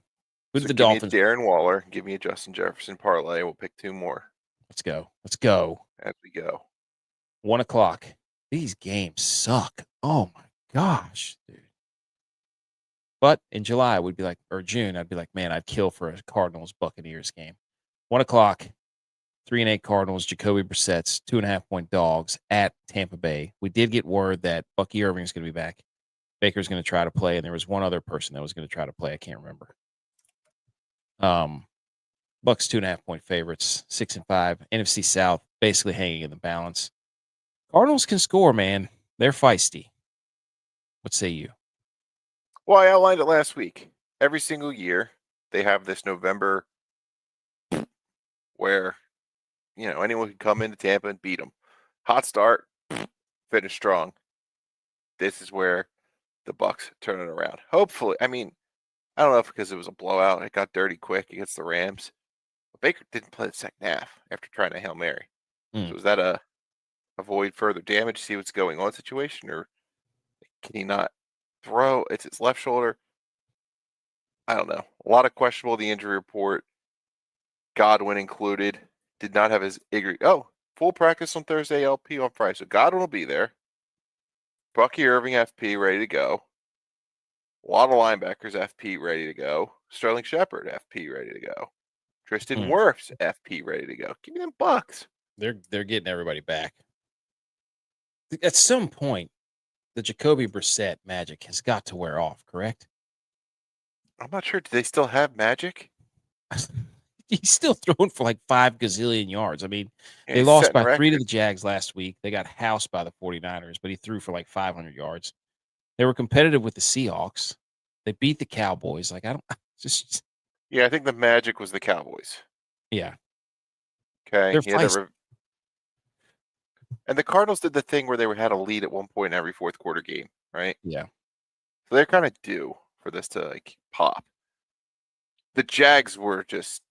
With the Dolphins, give me Darren Waller. Give me a Justin Jefferson parlay. We'll pick 2 more. Let's go. As we go. 1:00. These games suck. Oh my gosh, dude. But in July, or June, I'd be like, man, I'd kill for a Cardinals Buccaneers game. 1:00, 3-8 Cardinals, Jacoby Brissett's 2.5-point dogs at Tampa Bay. We did get word that Bucky Irving's going to be back. Baker's going to try to play, and there was one other person that was going to try to play. I can't remember. Bucks 2.5-point favorites, 6-5. NFC South basically hanging in the balance. Cardinals can score, man. They're feisty. What say you? Well, I outlined it last week. Every single year, they have this November where, anyone can come into Tampa and beat them. Hot start, finish strong. This is where the Bucks turn it around. Hopefully. I mean, I don't know if because it was a blowout, it got dirty quick against the Rams. But Baker didn't play the second half after trying a Hail Mary. So was that a avoid further damage, see what's going on situation, or can he not throw? It's his left shoulder. I don't know. A lot of questionable the injury report. Godwin included. Did not have his injury. Full practice on Thursday, LP on Friday. So Godwin will be there. Bucky Irving, FP, ready to go. A lot of linebackers, FP, ready to go. Sterling Shepard, FP, ready to go. Tristan Wirfs, FP, ready to go. Give me them Bucks. They're getting everybody back. At some point, the Jacoby Brissett magic has got to wear off, correct? I'm not sure. Do they still have magic? He's still throwing for like 5 gazillion yards. I mean, they lost by 3 to the Jags last week. They got housed by the 49ers, but he threw for like 500 yards. They were competitive with the Seahawks. They beat the Cowboys. Like, I think the magic was the Cowboys. Yeah. Okay. And the Cardinals did the thing where they had a lead at one point in every fourth quarter game, right? Yeah. So they're kind of due for this to pop. The Jags were just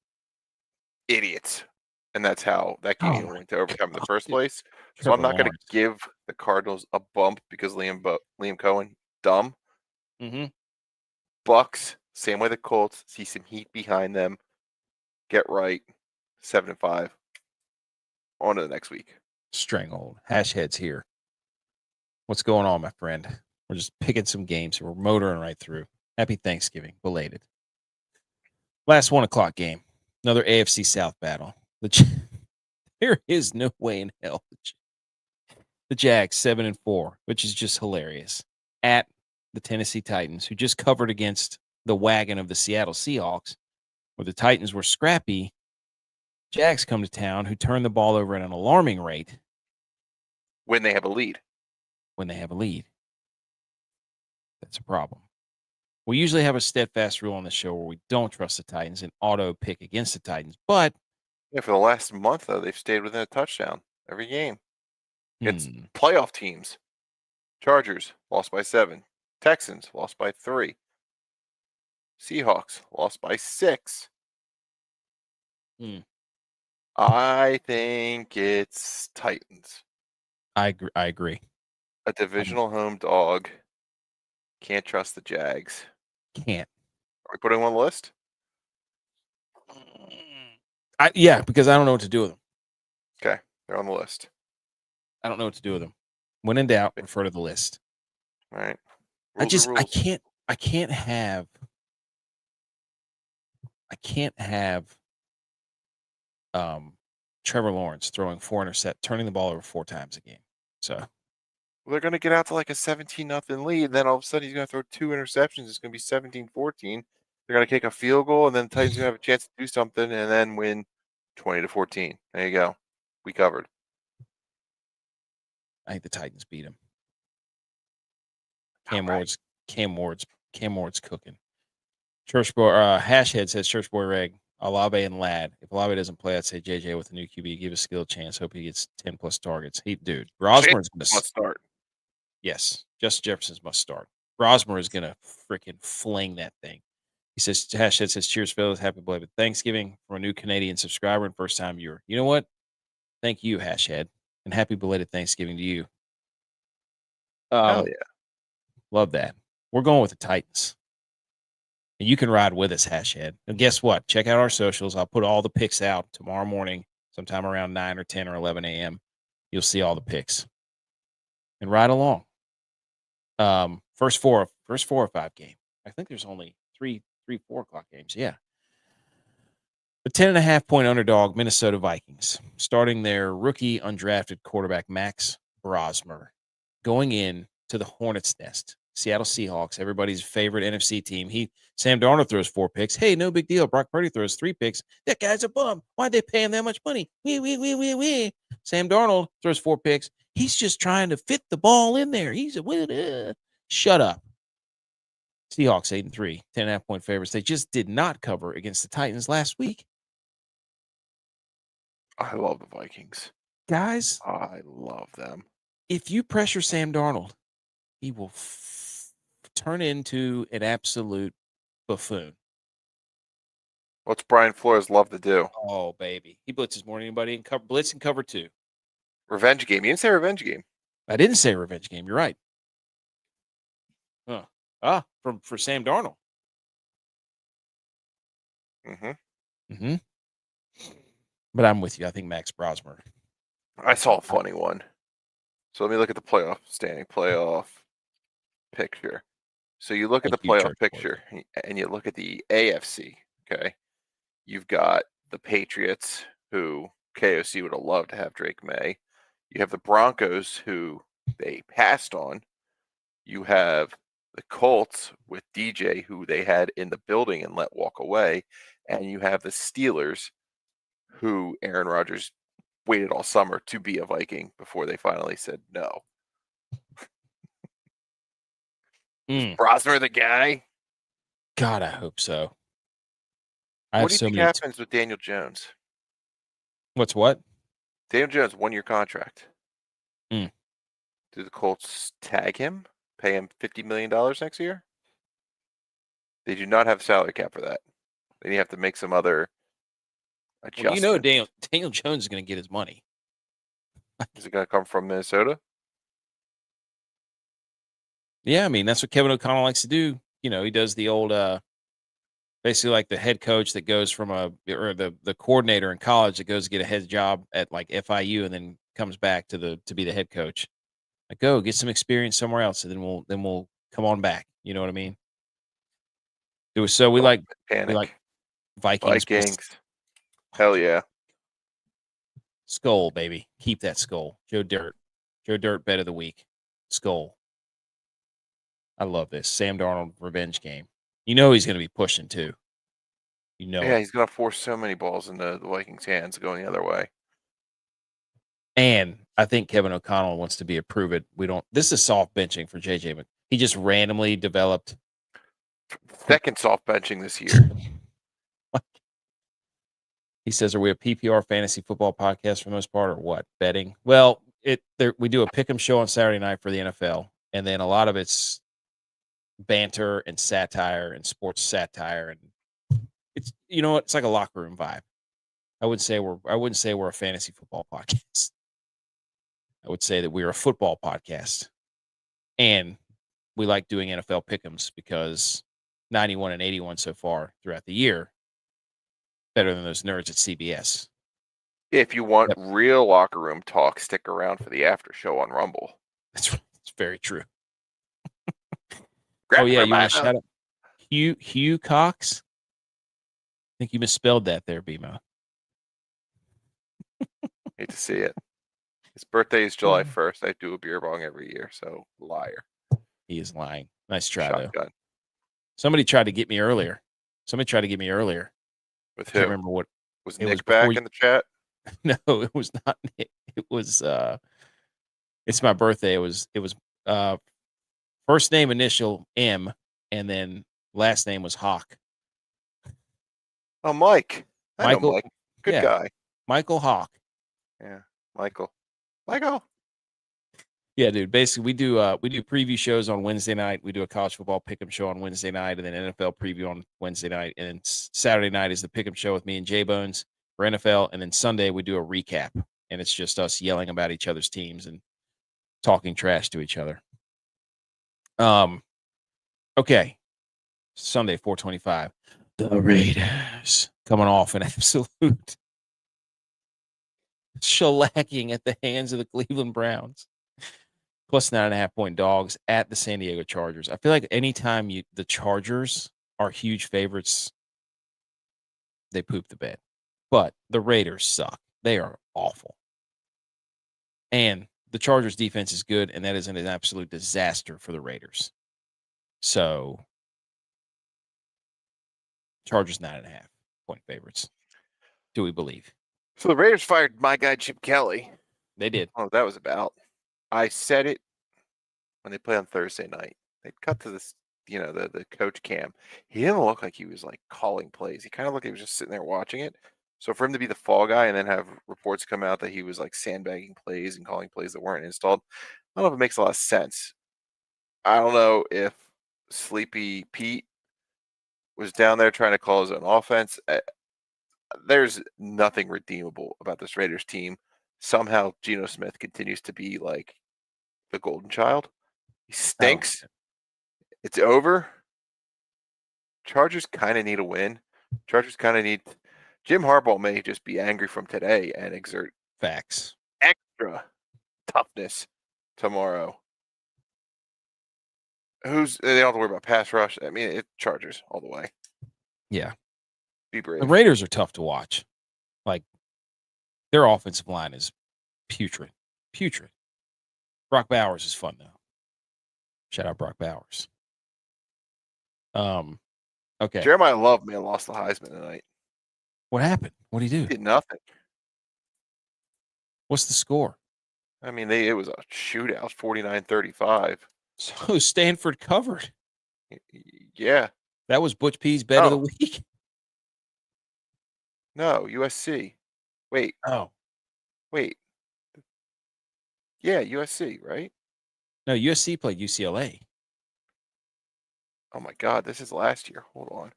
idiots, and that's how that game went to overcome in the first place. So I'm not going to give the Cardinals a bump because Liam Cohen, dumb. Mm-hmm. Bucks, same way the Colts, see some heat behind them. Get right, 7-5. On to the next week. Stranglehold. Hash heads here. What's going on, my friend? We're just picking some games. We're motoring right through. Happy Thanksgiving. Belated. Last 1:00 game. Another AFC South battle. There is no way in hell. The Jags 7-4, which is just hilarious, at the Tennessee Titans, who just covered against the wagon of the Seattle Seahawks, where the Titans were scrappy. Jags come to town, who turn the ball over at an alarming rate when they have a lead. When they have a lead. That's a problem. We usually have a steadfast rule on the show where we don't trust the Titans and auto pick against the Titans. But yeah, for the last month, though, they've stayed within a touchdown every game. It's playoff teams. Chargers lost by 7. Texans lost by 3. Seahawks lost by 6. I think it's Titans. I agree. A divisional home dog. Can't trust the Jags. Can't. Are we putting them on the list? Yeah, because I don't know what to do with them. Okay, they're on the list. I don't know what to do with them. When in doubt, refer to the list. All right. I can't have Trevor Lawrence throwing turning the ball over 4 times a game. So they're going to get out to like a 17-0 lead. Then all of a sudden he's going to throw 2 interceptions. It's going to be 17-14. They're going to kick a field goal, and then the Titans are going to have a chance to do something and then win 20-14. There you go. We covered. I think the Titans beat him. Cam Ward's cooking. Hashhead says Church Boy Reg, Olave and Ladd. If Olave doesn't play, I'd say JJ with a new QB. Give a skill chance. Hope he gets 10+ targets. Rosmer's going to start. Yes, Justin Jefferson's must start. Rosmer is going to freaking fling that thing. He says, Hashhead says, cheers, fellas. Happy belated Thanksgiving from a new Canadian subscriber and first-time viewer. You know what? Thank you, Hashhead, and happy belated Thanksgiving to you. Hell yeah. Love that. We're going with the Titans. And you can ride with us, Hashhead. And guess what? Check out our socials. I'll put all the picks out tomorrow morning, sometime around 9 or 10 or 11 a.m. You'll see all the picks. And ride along. First four or 5 game. I think there's only 3, 4 o'clock games. Yeah. The 10.5-point underdog, Minnesota Vikings, starting their rookie undrafted quarterback, Max Brosmer, going in to the Hornets' nest. Seattle Seahawks, everybody's favorite NFC team. Sam Darnold throws 4 picks. Hey, no big deal. Brock Purdy throws 3 picks. That guy's a bum. Why'd they pay him that much money? Wee. Sam Darnold throws 4 picks. He's just trying to fit the ball in there. He's a winner. Shut up. Seahawks 8-3, 10.5-point favorites. They just did not cover against the Titans last week. I love the Vikings. Guys, I love them. If you pressure Sam Darnold, he will turn into an absolute buffoon. What's Brian Flores love to do? Oh, baby. He blitzes more than anybody in blitz and cover 2. Revenge game. You didn't say revenge game. I didn't say revenge game. You're right. For Sam Darnold. Mm-hmm. But I'm with you. I think Max Brosmer. I saw a funny one. So let me look at the playoff picture. So you look at the playoff picture and you look at the AFC, okay? You've got the Patriots, who KOC would have loved to have Drake May. You have the Broncos, who they passed on. You have the Colts with DJ, who they had in the building and let walk away. And you have the Steelers, who Aaron Rodgers waited all summer to be a Viking before they finally said no. Is Brosmer the guy? God, I hope so. What do you think happens with Daniel Jones? What's what? Daniel Jones, 1-year contract. Do the Colts tag him, pay him $50 million next year? They do not have salary cap for that. They have to make some other adjustment. Well, Daniel Jones is going to get his money. Is it going to come from Minnesota? Yeah, I mean, that's what Kevin O'Connell likes to do. He does the old, basically like the head coach that goes from the coordinator in college that goes to get a head job at like FIU and then comes back to be the head coach. Like, go get some experience somewhere else, and then we'll come on back. You know what I mean? So we like Vikings. Vikings. Hell yeah. Skull, baby. Keep that skull. Joe Dirt. Joe Dirt bet of the week. Skull. I love this. Sam Darnold revenge game. You know he's going to be pushing too. You know Yeah, it. he's going to force so many balls into the Vikings' hands going the other way. And I think Kevin O'Connell wants to be a prove it. This is soft benching for JJ, but he just randomly developed. Second soft benching this year. He says, are we a PPR fantasy football podcast for the most part or what? Betting? Well, we do a pick'em show on Saturday night for the NFL. And then a lot of it's banter and satire and sports satire. And it's, you know what? It's like a locker room vibe. I wouldn't say we're a fantasy football podcast. I would say that we're a football podcast. And we like doing NFL pick'ems because 91 and 81 so far throughout the year, better than those nerds at CBS. If you want real locker room talk, stick around for the after show on Rumble. That's very true. Oh yeah, you want to shout out Hugh Cox? I think you misspelled that there, BMO. Hate to see it. His birthday is July 1st. I do a beer bong every year, so liar. He is lying. Nice try, Shotgun. though. Somebody tried to get me earlier. With who? I remember what. Was Nick back in the chat? No, it was not Nick. It was it's my birthday. It was first name initial M and then last name was Hawk. Oh, Mike. I know Michael. Mike. Good guy. Michael Hawk. Yeah, Michael. Yeah, dude. Basically, we do preview shows on Wednesday night. We do a college football pick'em show on Wednesday night, and then NFL preview on Wednesday night. And then Saturday night is the pick'em show with me and JBonez for NFL. And then Sunday we do a recap, and it's just us yelling about each other's teams and talking trash to each other. Okay. Sunday, 4:25. The Raiders coming off an absolute shellacking at the hands of the Cleveland Browns. Plus 9.5-point dogs at the San Diego Chargers. I feel like anytime the Chargers are huge favorites, they poop the bed. But the Raiders suck. They are awful. And the Chargers defense is good, and that is an absolute disaster for the Raiders. So, Chargers 9.5-point favorites. Do we believe? So the Raiders fired my guy Chip Kelly. They did. Oh, that was about. I said it when they play on Thursday night. They cut to this, the coach cam. He didn't look like he was like calling plays. He kind of looked like he was just sitting there watching it. So for him to be the fall guy and then have reports come out that he was like sandbagging plays and calling plays that weren't installed, I don't know if it makes a lot of sense. I don't know if Sleepy Pete was down there trying to call his own offense. There's nothing redeemable about this Raiders team. Somehow Geno Smith continues to be like the golden child. He stinks. It's over. Chargers kind of need a win. Chargers kind of need. Jim Harbaugh may just be angry from today and exert facts extra toughness tomorrow. They don't have to worry about pass rush. I mean, it's Chargers all the way. Yeah. Be brave. The Raiders are tough to watch. Like, their offensive line is putrid. Brock Bowers is fun, though. Shout out Brock Bowers. Okay. Jeremiah Love may have lost the Heisman tonight. What happened? What did he do? He did nothing. What's the score? I mean, it was a shootout, 49-35. So Stanford covered. Yeah. That was Butch P's bet of the week. No, USC. Wait. Oh. Wait. Yeah, USC, right? No, USC played UCLA. Oh my God, this is last year. Hold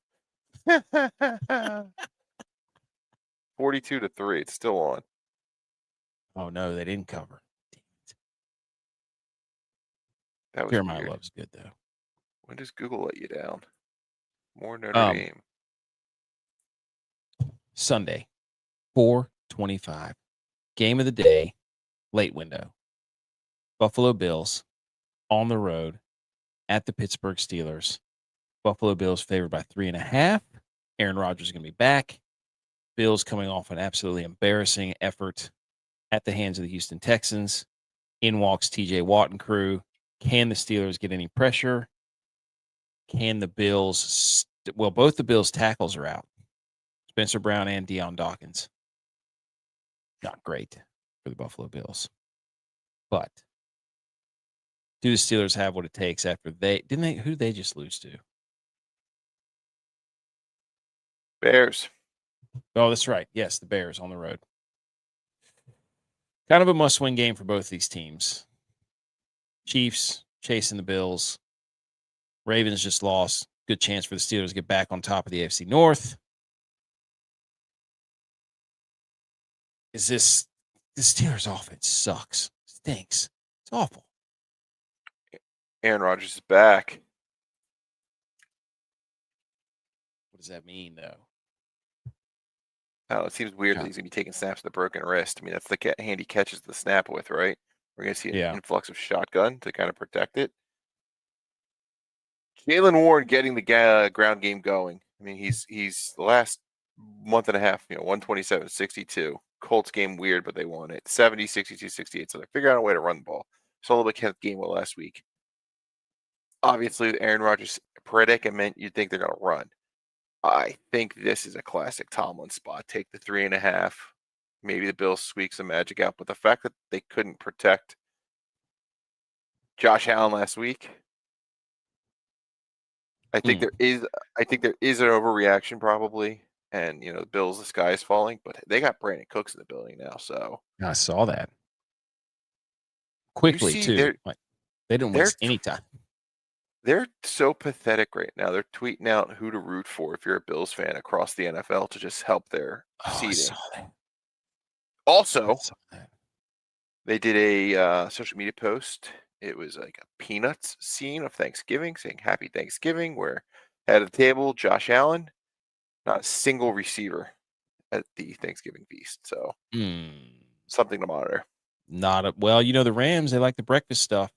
on. 42-3. It's still on. Oh no, they didn't cover. Damn it. That was Jeremiah weird. Love's good though. When does Google let you down? More Notre Dame. Sunday, 4:25. Game of the day, late window. Buffalo Bills on the road at the Pittsburgh Steelers. Buffalo Bills favored by 3.5. Aaron Rodgers is going to be back. Bills coming off an absolutely embarrassing effort at the hands of the Houston Texans. In walks TJ Watt and crew. Can the Steelers get any pressure? Can the Bills? Well, both the Bills' tackles are out. Spencer Brown and Deion Dawkins. Not great for the Buffalo Bills. But do the Steelers have what it takes after who did they just lose to? Bears. Oh, that's right. Yes, the Bears on the road. Kind of a must-win game for both these teams. Chiefs chasing the Bills. Ravens just lost. Good chance for the Steelers to get back on top of the AFC North. The Steelers offense sucks. Stinks. It's awful. Aaron Rodgers is back. What does that mean, though? It seems weird that he's going to be taking snaps with a broken wrist. I mean, that's the hand he catches the snap with, right? We're going to see an influx of shotgun to kind of protect it. Jalen Warren getting the ground game going. I mean, he's the last month and a half, 127-62. Colts game weird, but they won it. 70, 62, 68. So they're figuring out a way to run the ball. Saw a little bit Kenneth Gainwell last week. Obviously, Aaron Rodgers' predicament, you'd think they're going to run. I think this is a classic Tomlin spot. Take the 3.5. Maybe the Bills squeak some magic out. But the fact that they couldn't protect Josh Allen last week, I think there is an overreaction probably. And, the Bills, the sky is falling. But they got Brandon Cooks in the building now. So I saw that. Quickly, too. They didn't waste any time. They're so pathetic right now. They're tweeting out who to root for if you're a Bills fan across the NFL to just help their seeding. Also, they did a social media post. It was like a Peanuts scene of Thanksgiving, saying Happy Thanksgiving, where at the table, Josh Allen, not a single receiver at the Thanksgiving feast. So something to monitor. The Rams, they like the breakfast stuff.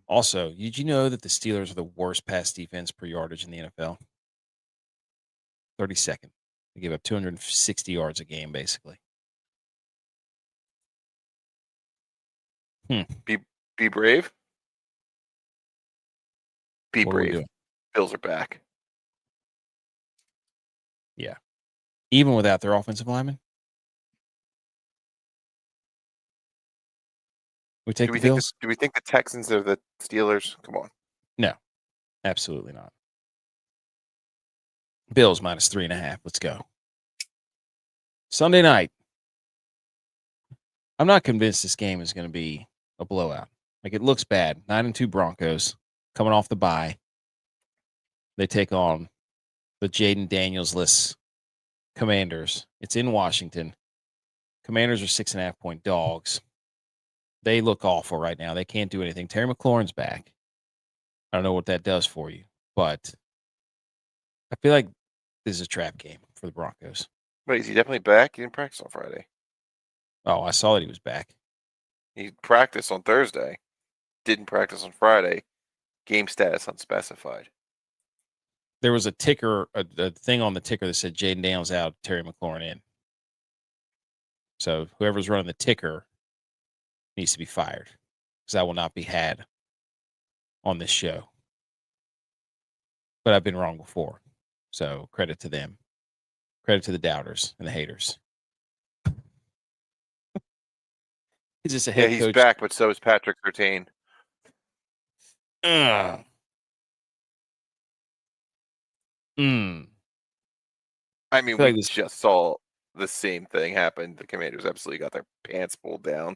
Also, did you know that the Steelers are the worst pass defense per yardage in the NFL? 32nd. They give up 260 yards a game, basically. Be brave. Be what brave. Bills are back. Yeah. Even without their offensive lineman? We take the Bills? Do we think the Texans are the Steelers? Come on. No, absolutely not. Bills minus 3.5. Let's go. Sunday night. I'm not convinced this game is going to be a blowout. Like, it looks bad. 9-2 Broncos coming off the bye. They take on the Jaden Daniels-less Commanders. It's in Washington. Commanders are 6.5-point dogs. They look awful right now. They can't do anything. Terry McLaurin's back. I don't know what that does for you, but I feel like this is a trap game for the Broncos. Wait, is he definitely back? He didn't practice on Friday. Oh, I saw that he was back. He practiced on Thursday. Didn't practice on Friday. Game status unspecified. There was a ticker, a thing on the ticker that said Jaden Daniels out, Terry McLaurin in. So whoever's running the ticker needs to be fired, because I will not be had on this show. But I've been wrong before. So credit to them. Credit to the doubters and the haters. He's just a head coach. He's back, but so is Patrick Surtain. I mean, we just saw the same thing happen. The Commanders absolutely got their pants pulled down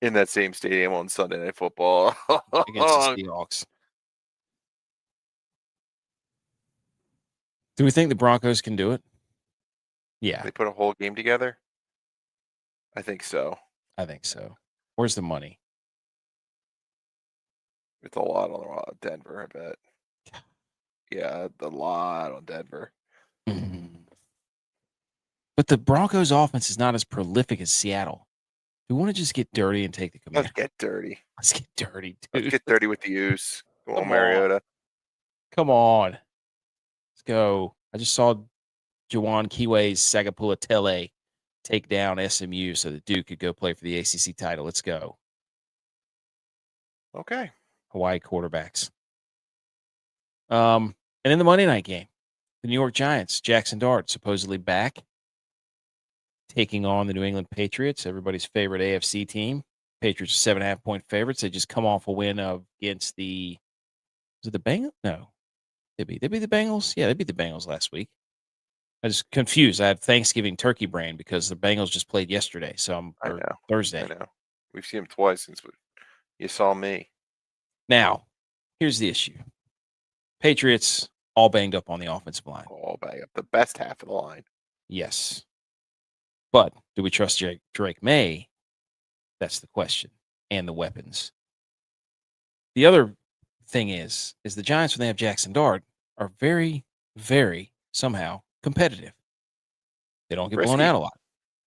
in that same stadium on Sunday Night Football against the Seahawks. Do we think the Broncos can do it? Yeah. They put a whole game together? I think so. Where's the money? It's a lot on Denver, I bet. Yeah, a lot on Denver. But the Broncos' offense is not as prolific as Seattle. Do we want to just get dirty and take the Commanders? Let's get dirty. Let's get dirty, dude. Let's get dirty with the use. Come on, Mariota. Come on. Let's go. I just saw Jawan Kiwe's Sagapula Tele take down SMU so that Duke could go play for the ACC title. Let's go. Okay. Hawaii quarterbacks. And in the Monday night game, the New York Giants, Jackson Dart, supposedly back, taking on the New England Patriots, everybody's favorite AFC team. Patriots are 7.5-point favorites. They just come off a win against the Bengals? No. They beat the Bengals? Yeah, they beat the Bengals last week. I was confused. I had Thanksgiving turkey brain because the Bengals just played yesterday, Thursday. I know. We've seen them twice since you saw me. Now, here's the issue. Patriots all banged up on the offensive line. All banged up. The best half of the line. Yes. But do we trust Drake May? That's the question. And the weapons. The other thing is the Giants, when they have Jackson Dart, are very, very somehow competitive. They don't get blown out a lot.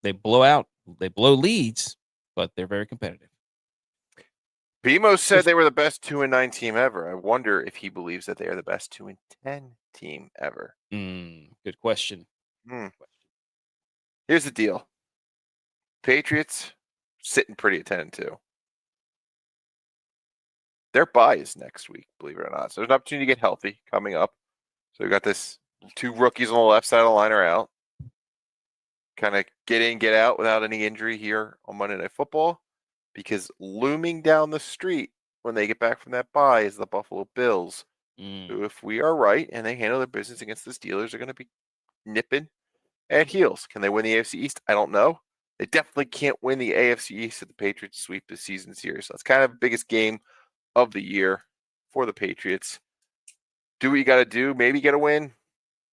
They blow leads, but they're very competitive. BMO said they were the best 2-9 team ever. I wonder if he believes that they are the best 2-10 team ever. Good question. Here's the deal. Patriots sitting pretty at 10-2. Their bye is next week, believe it or not. So there's an opportunity to get healthy coming up. So we got this 2 rookies on the left side of the line are out. Kind of get in, get out without any injury here on Monday Night Football. Because looming down the street when they get back from that bye is the Buffalo Bills, who, if we are right and they handle their business against the Steelers, are going to be nipping at heels. Can they win the AFC East? I don't know. They definitely can't win the AFC East if the Patriots sweep the season series. So that's kind of the biggest game of the year for the Patriots. Do what you got to do. Maybe get a win.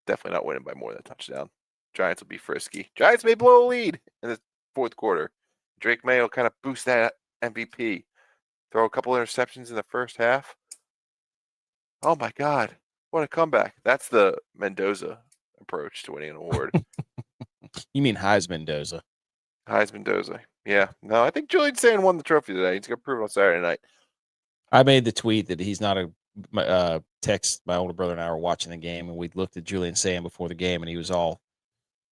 Definitely not winning by more than a touchdown. Giants will be frisky. Giants may blow a lead in the fourth quarter. Drake May will kind of boost that MVP. Throw a couple interceptions in the first half. Oh, my God. What a comeback. That's the Mendoza approach to winning an award. You mean Heisman-Doza. Heisman-Doza. Yeah. No, I think Julian Sand won the trophy today. He's going to prove it on Saturday night. I made the tweet that he's not a text. My older brother and I were watching the game, and we looked at Julian Sand before the game, and he was all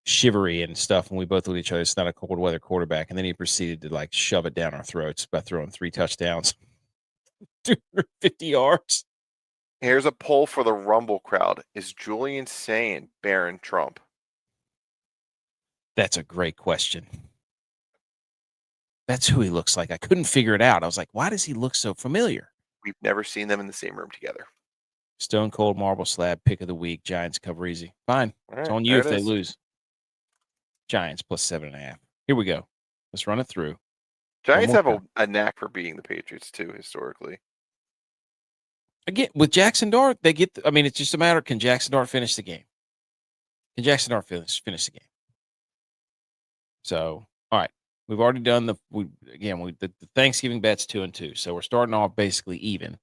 shivery and stuff, and we both looked at each other. It's not a cold weather quarterback. And then he proceeded to shove it down our throats by throwing 3 touchdowns, 250 yards. Here's a poll for the Rumble crowd. Is Julian Sand Barron Trump? That's a great question. That's who he looks like. I couldn't figure it out. I was like, why does he look so familiar? We've never seen them in the same room together. Stone Cold Marble Slab, pick of the week. Giants cover easy. Fine. Right, it's on you if they lose. Giants plus 7.5. Here we go. Let's run it through. Giants have a knack for beating the Patriots, too, historically. Again, with Jackson Dart, they get it's just a matter, can Jackson Dart finish the game? Can Jackson Dart finish the game? So, all right. We've already done the Thanksgiving bet's 2-2. So we're starting off basically even.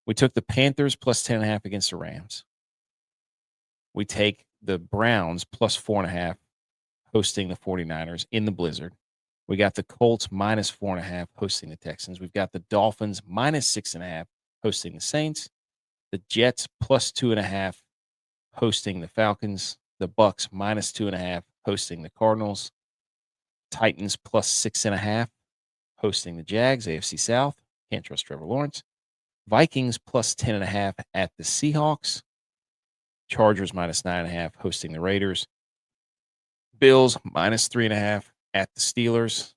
We took the Panthers plus 10.5 against the Rams. We take the Browns plus 4.5 hosting the 49ers in the blizzard. We got the Colts minus 4.5 hosting the Texans. We've got the Dolphins minus 6.5 hosting the Saints. The Jets plus 2.5 hosting the Falcons. The Bucks minus 2.5 hosting the Cardinals. Titans plus 6.5 hosting the Jags, AFC South. Can't trust Trevor Lawrence. Vikings plus 10.5 at the Seahawks. Chargers minus 9.5 hosting the Raiders. Bills minus 3.5 at the Steelers.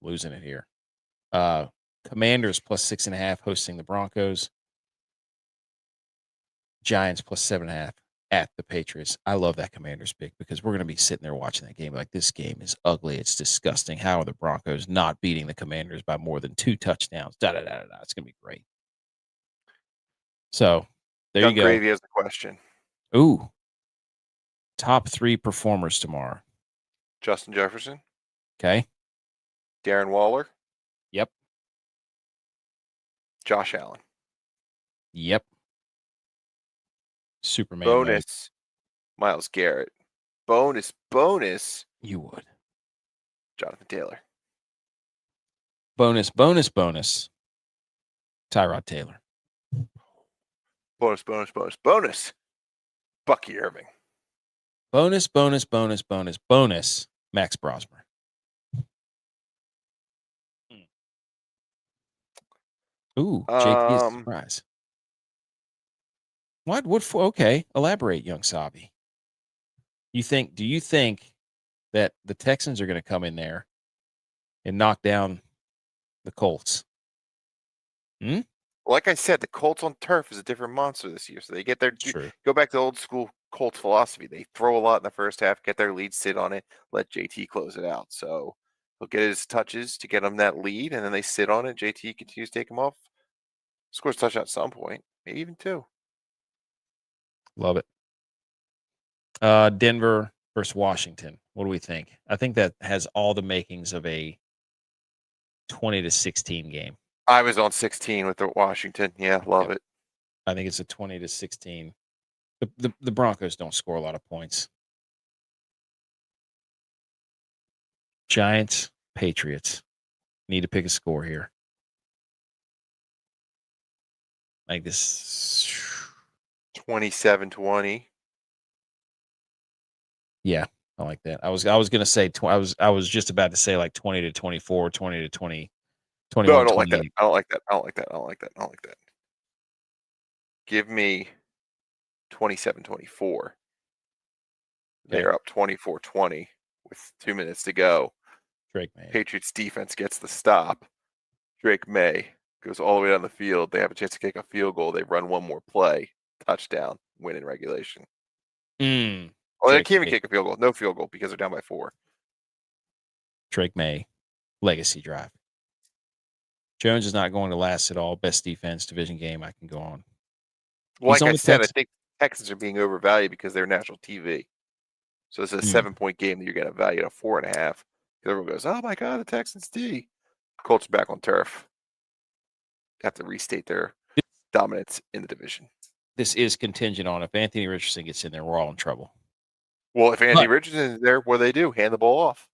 Losing it here. Commanders plus 6.5 hosting the Broncos. Giants plus 7.5 at the Patriots. I love that Commanders pick because we're going to be sitting there watching that game like, this game is ugly. It's disgusting. How are the Broncos not beating the Commanders by more than 2 touchdowns? It's going to be great. So there Young you go. Gravy has the question. Ooh. Top 3 performers tomorrow. Justin Jefferson. Okay. Darren Waller. Yep. Josh Allen. Yep. Superman bonus mode. Myles Garrett. Bonus. You would. Jonathan Taylor. Bonus. Tyrod Taylor. Bonus. Bucky Irving. Bonus, Max Brosmer. Ooh, JT is surprise. What for? Okay, elaborate, young Sabi. Do you think that the Texans are going to come in there and knock down the Colts? Like I said, the Colts on turf is a different monster this year. So they get their go back to old school Colts philosophy. They throw a lot in the first half, get their lead, sit on it, let JT close it out. So he'll get his touches to get him that lead, and then they sit on it. JT continues to take him off, scores a touchdown at some point, maybe even 2. Love it. Denver versus Washington. What do we think? I think that has all the makings of a 20-16 game. I was on 16 with the Washington. Yeah, love it. I think it's a 20-16. The Broncos don't score a lot of points. Giants, Patriots. Need to pick a score here. Like this 27-20. Yeah, I like that. I was gonna say I was just about to say like 20-24, 20-20, 21. No, I don't like that. I don't like that. I don't like that. I don't like that. I don't like that. Give me 27-24. They are up 24-20 with 2 minutes to go. Drake May. Patriots defense gets the stop. Drake May goes all the way down the field. They have a chance to kick a field goal. They run one more play. Touchdown. Win in regulation. They can't even kick a field goal. No field goal because they're down by 4. Drake May. Legacy drive. Jones is not going to last at all. Best defense, division game. I can go on. Like I said, I think Texans are being overvalued because they're national TV. So this is a 7-point game that you're going to value at 4.5. Because everyone goes, oh my God, the Texans D. Colts are back on turf. Have to restate their dominance in the division. This is contingent on if Anthony Richardson gets in there, we're all in trouble. Well, if Anthony Richardson is there, what do they do? Hand the ball off.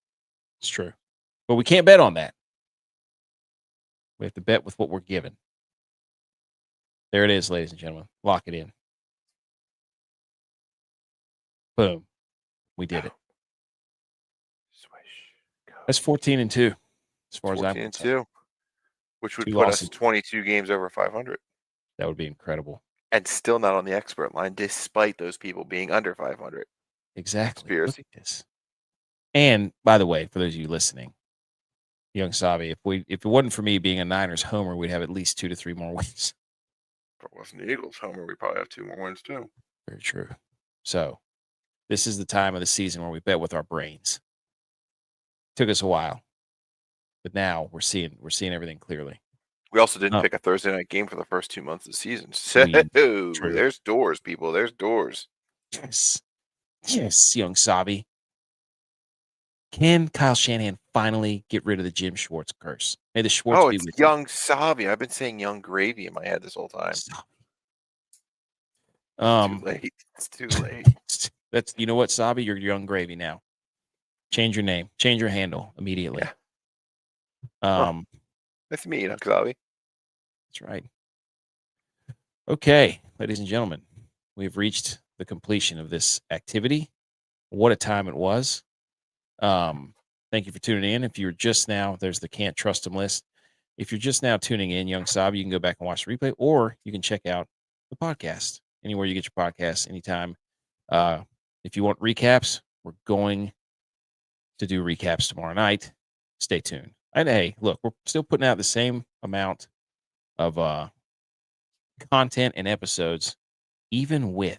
It's true. But we can't bet on that. We have to bet with what we're given. There it is, ladies and gentlemen. Lock it in. Boom. We did it. Swish. That's 14-2 as far as I'm concerned. 14-2, which would put us 22 games over 500. That would be incredible. And still not on the expert line, despite those people being under 500. Exactly. Conspiracy. And by the way, for those of you listening, young Sabi, if it wasn't for me being a Niners homer, we'd have at least 2 to 3 more wins. If it wasn't the Eagles homer, we probably have 2 more wins too. Very true. So this is the time of the season where we bet with our brains. Took us a while, but now we're seeing everything clearly. We also didn't pick a Thursday night game for the first 2 months of the season. So there's doors, people. There's doors. Yes, young Sabi. Can Kyle Shanahan finally get rid of the Jim Schwartz curse? May the Schwartz be with young Sabi. I've been saying young gravy in my head this whole time. Too late. It's too late. That's you know what, Sabi? You're young gravy now. Change your name. Change your handle immediately. Yeah. That's me, young Sabi. That's right. Okay, ladies and gentlemen, we've reached the completion of this activity. What a time it was. Thank you for tuning in. If you're just now, there's the Can't Trust Them list. If you're just now tuning in, young Sabi, you can go back and watch the replay, or you can check out the podcast anywhere you get your podcasts anytime. If you want recaps, we're going to do recaps tomorrow night. Stay tuned. And hey, look, we're still putting out the same amount of content and episodes, even with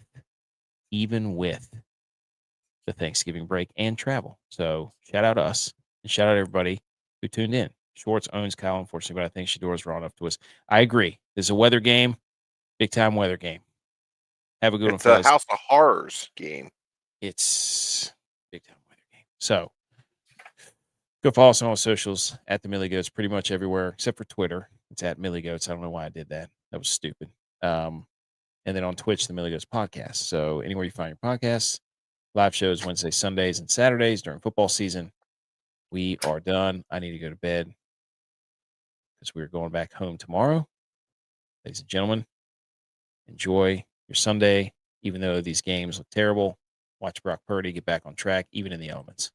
the Thanksgiving break and travel. So shout out to us and shout out everybody who tuned in. Schwartz owns Kyle, unfortunately, but I think Shador's wrong enough to us. I agree. This is a weather game, big time weather game. Have a good one, fellas. It's a House of Horrors game. It's big time weather game. So go follow us on all socials at the Millie Goats, pretty much everywhere except for Twitter. It's at Millie Goats. I don't know why I did that. That was stupid. And then on Twitch, the Millie Goats podcast. So anywhere you find your podcasts, live shows Wednesdays, Sundays, and Saturdays during football season. We are done. I need to go to bed because we're going back home tomorrow. Ladies and gentlemen, enjoy your Sunday, even though these games look terrible. Watch Brock Purdy get back on track, even in the elements.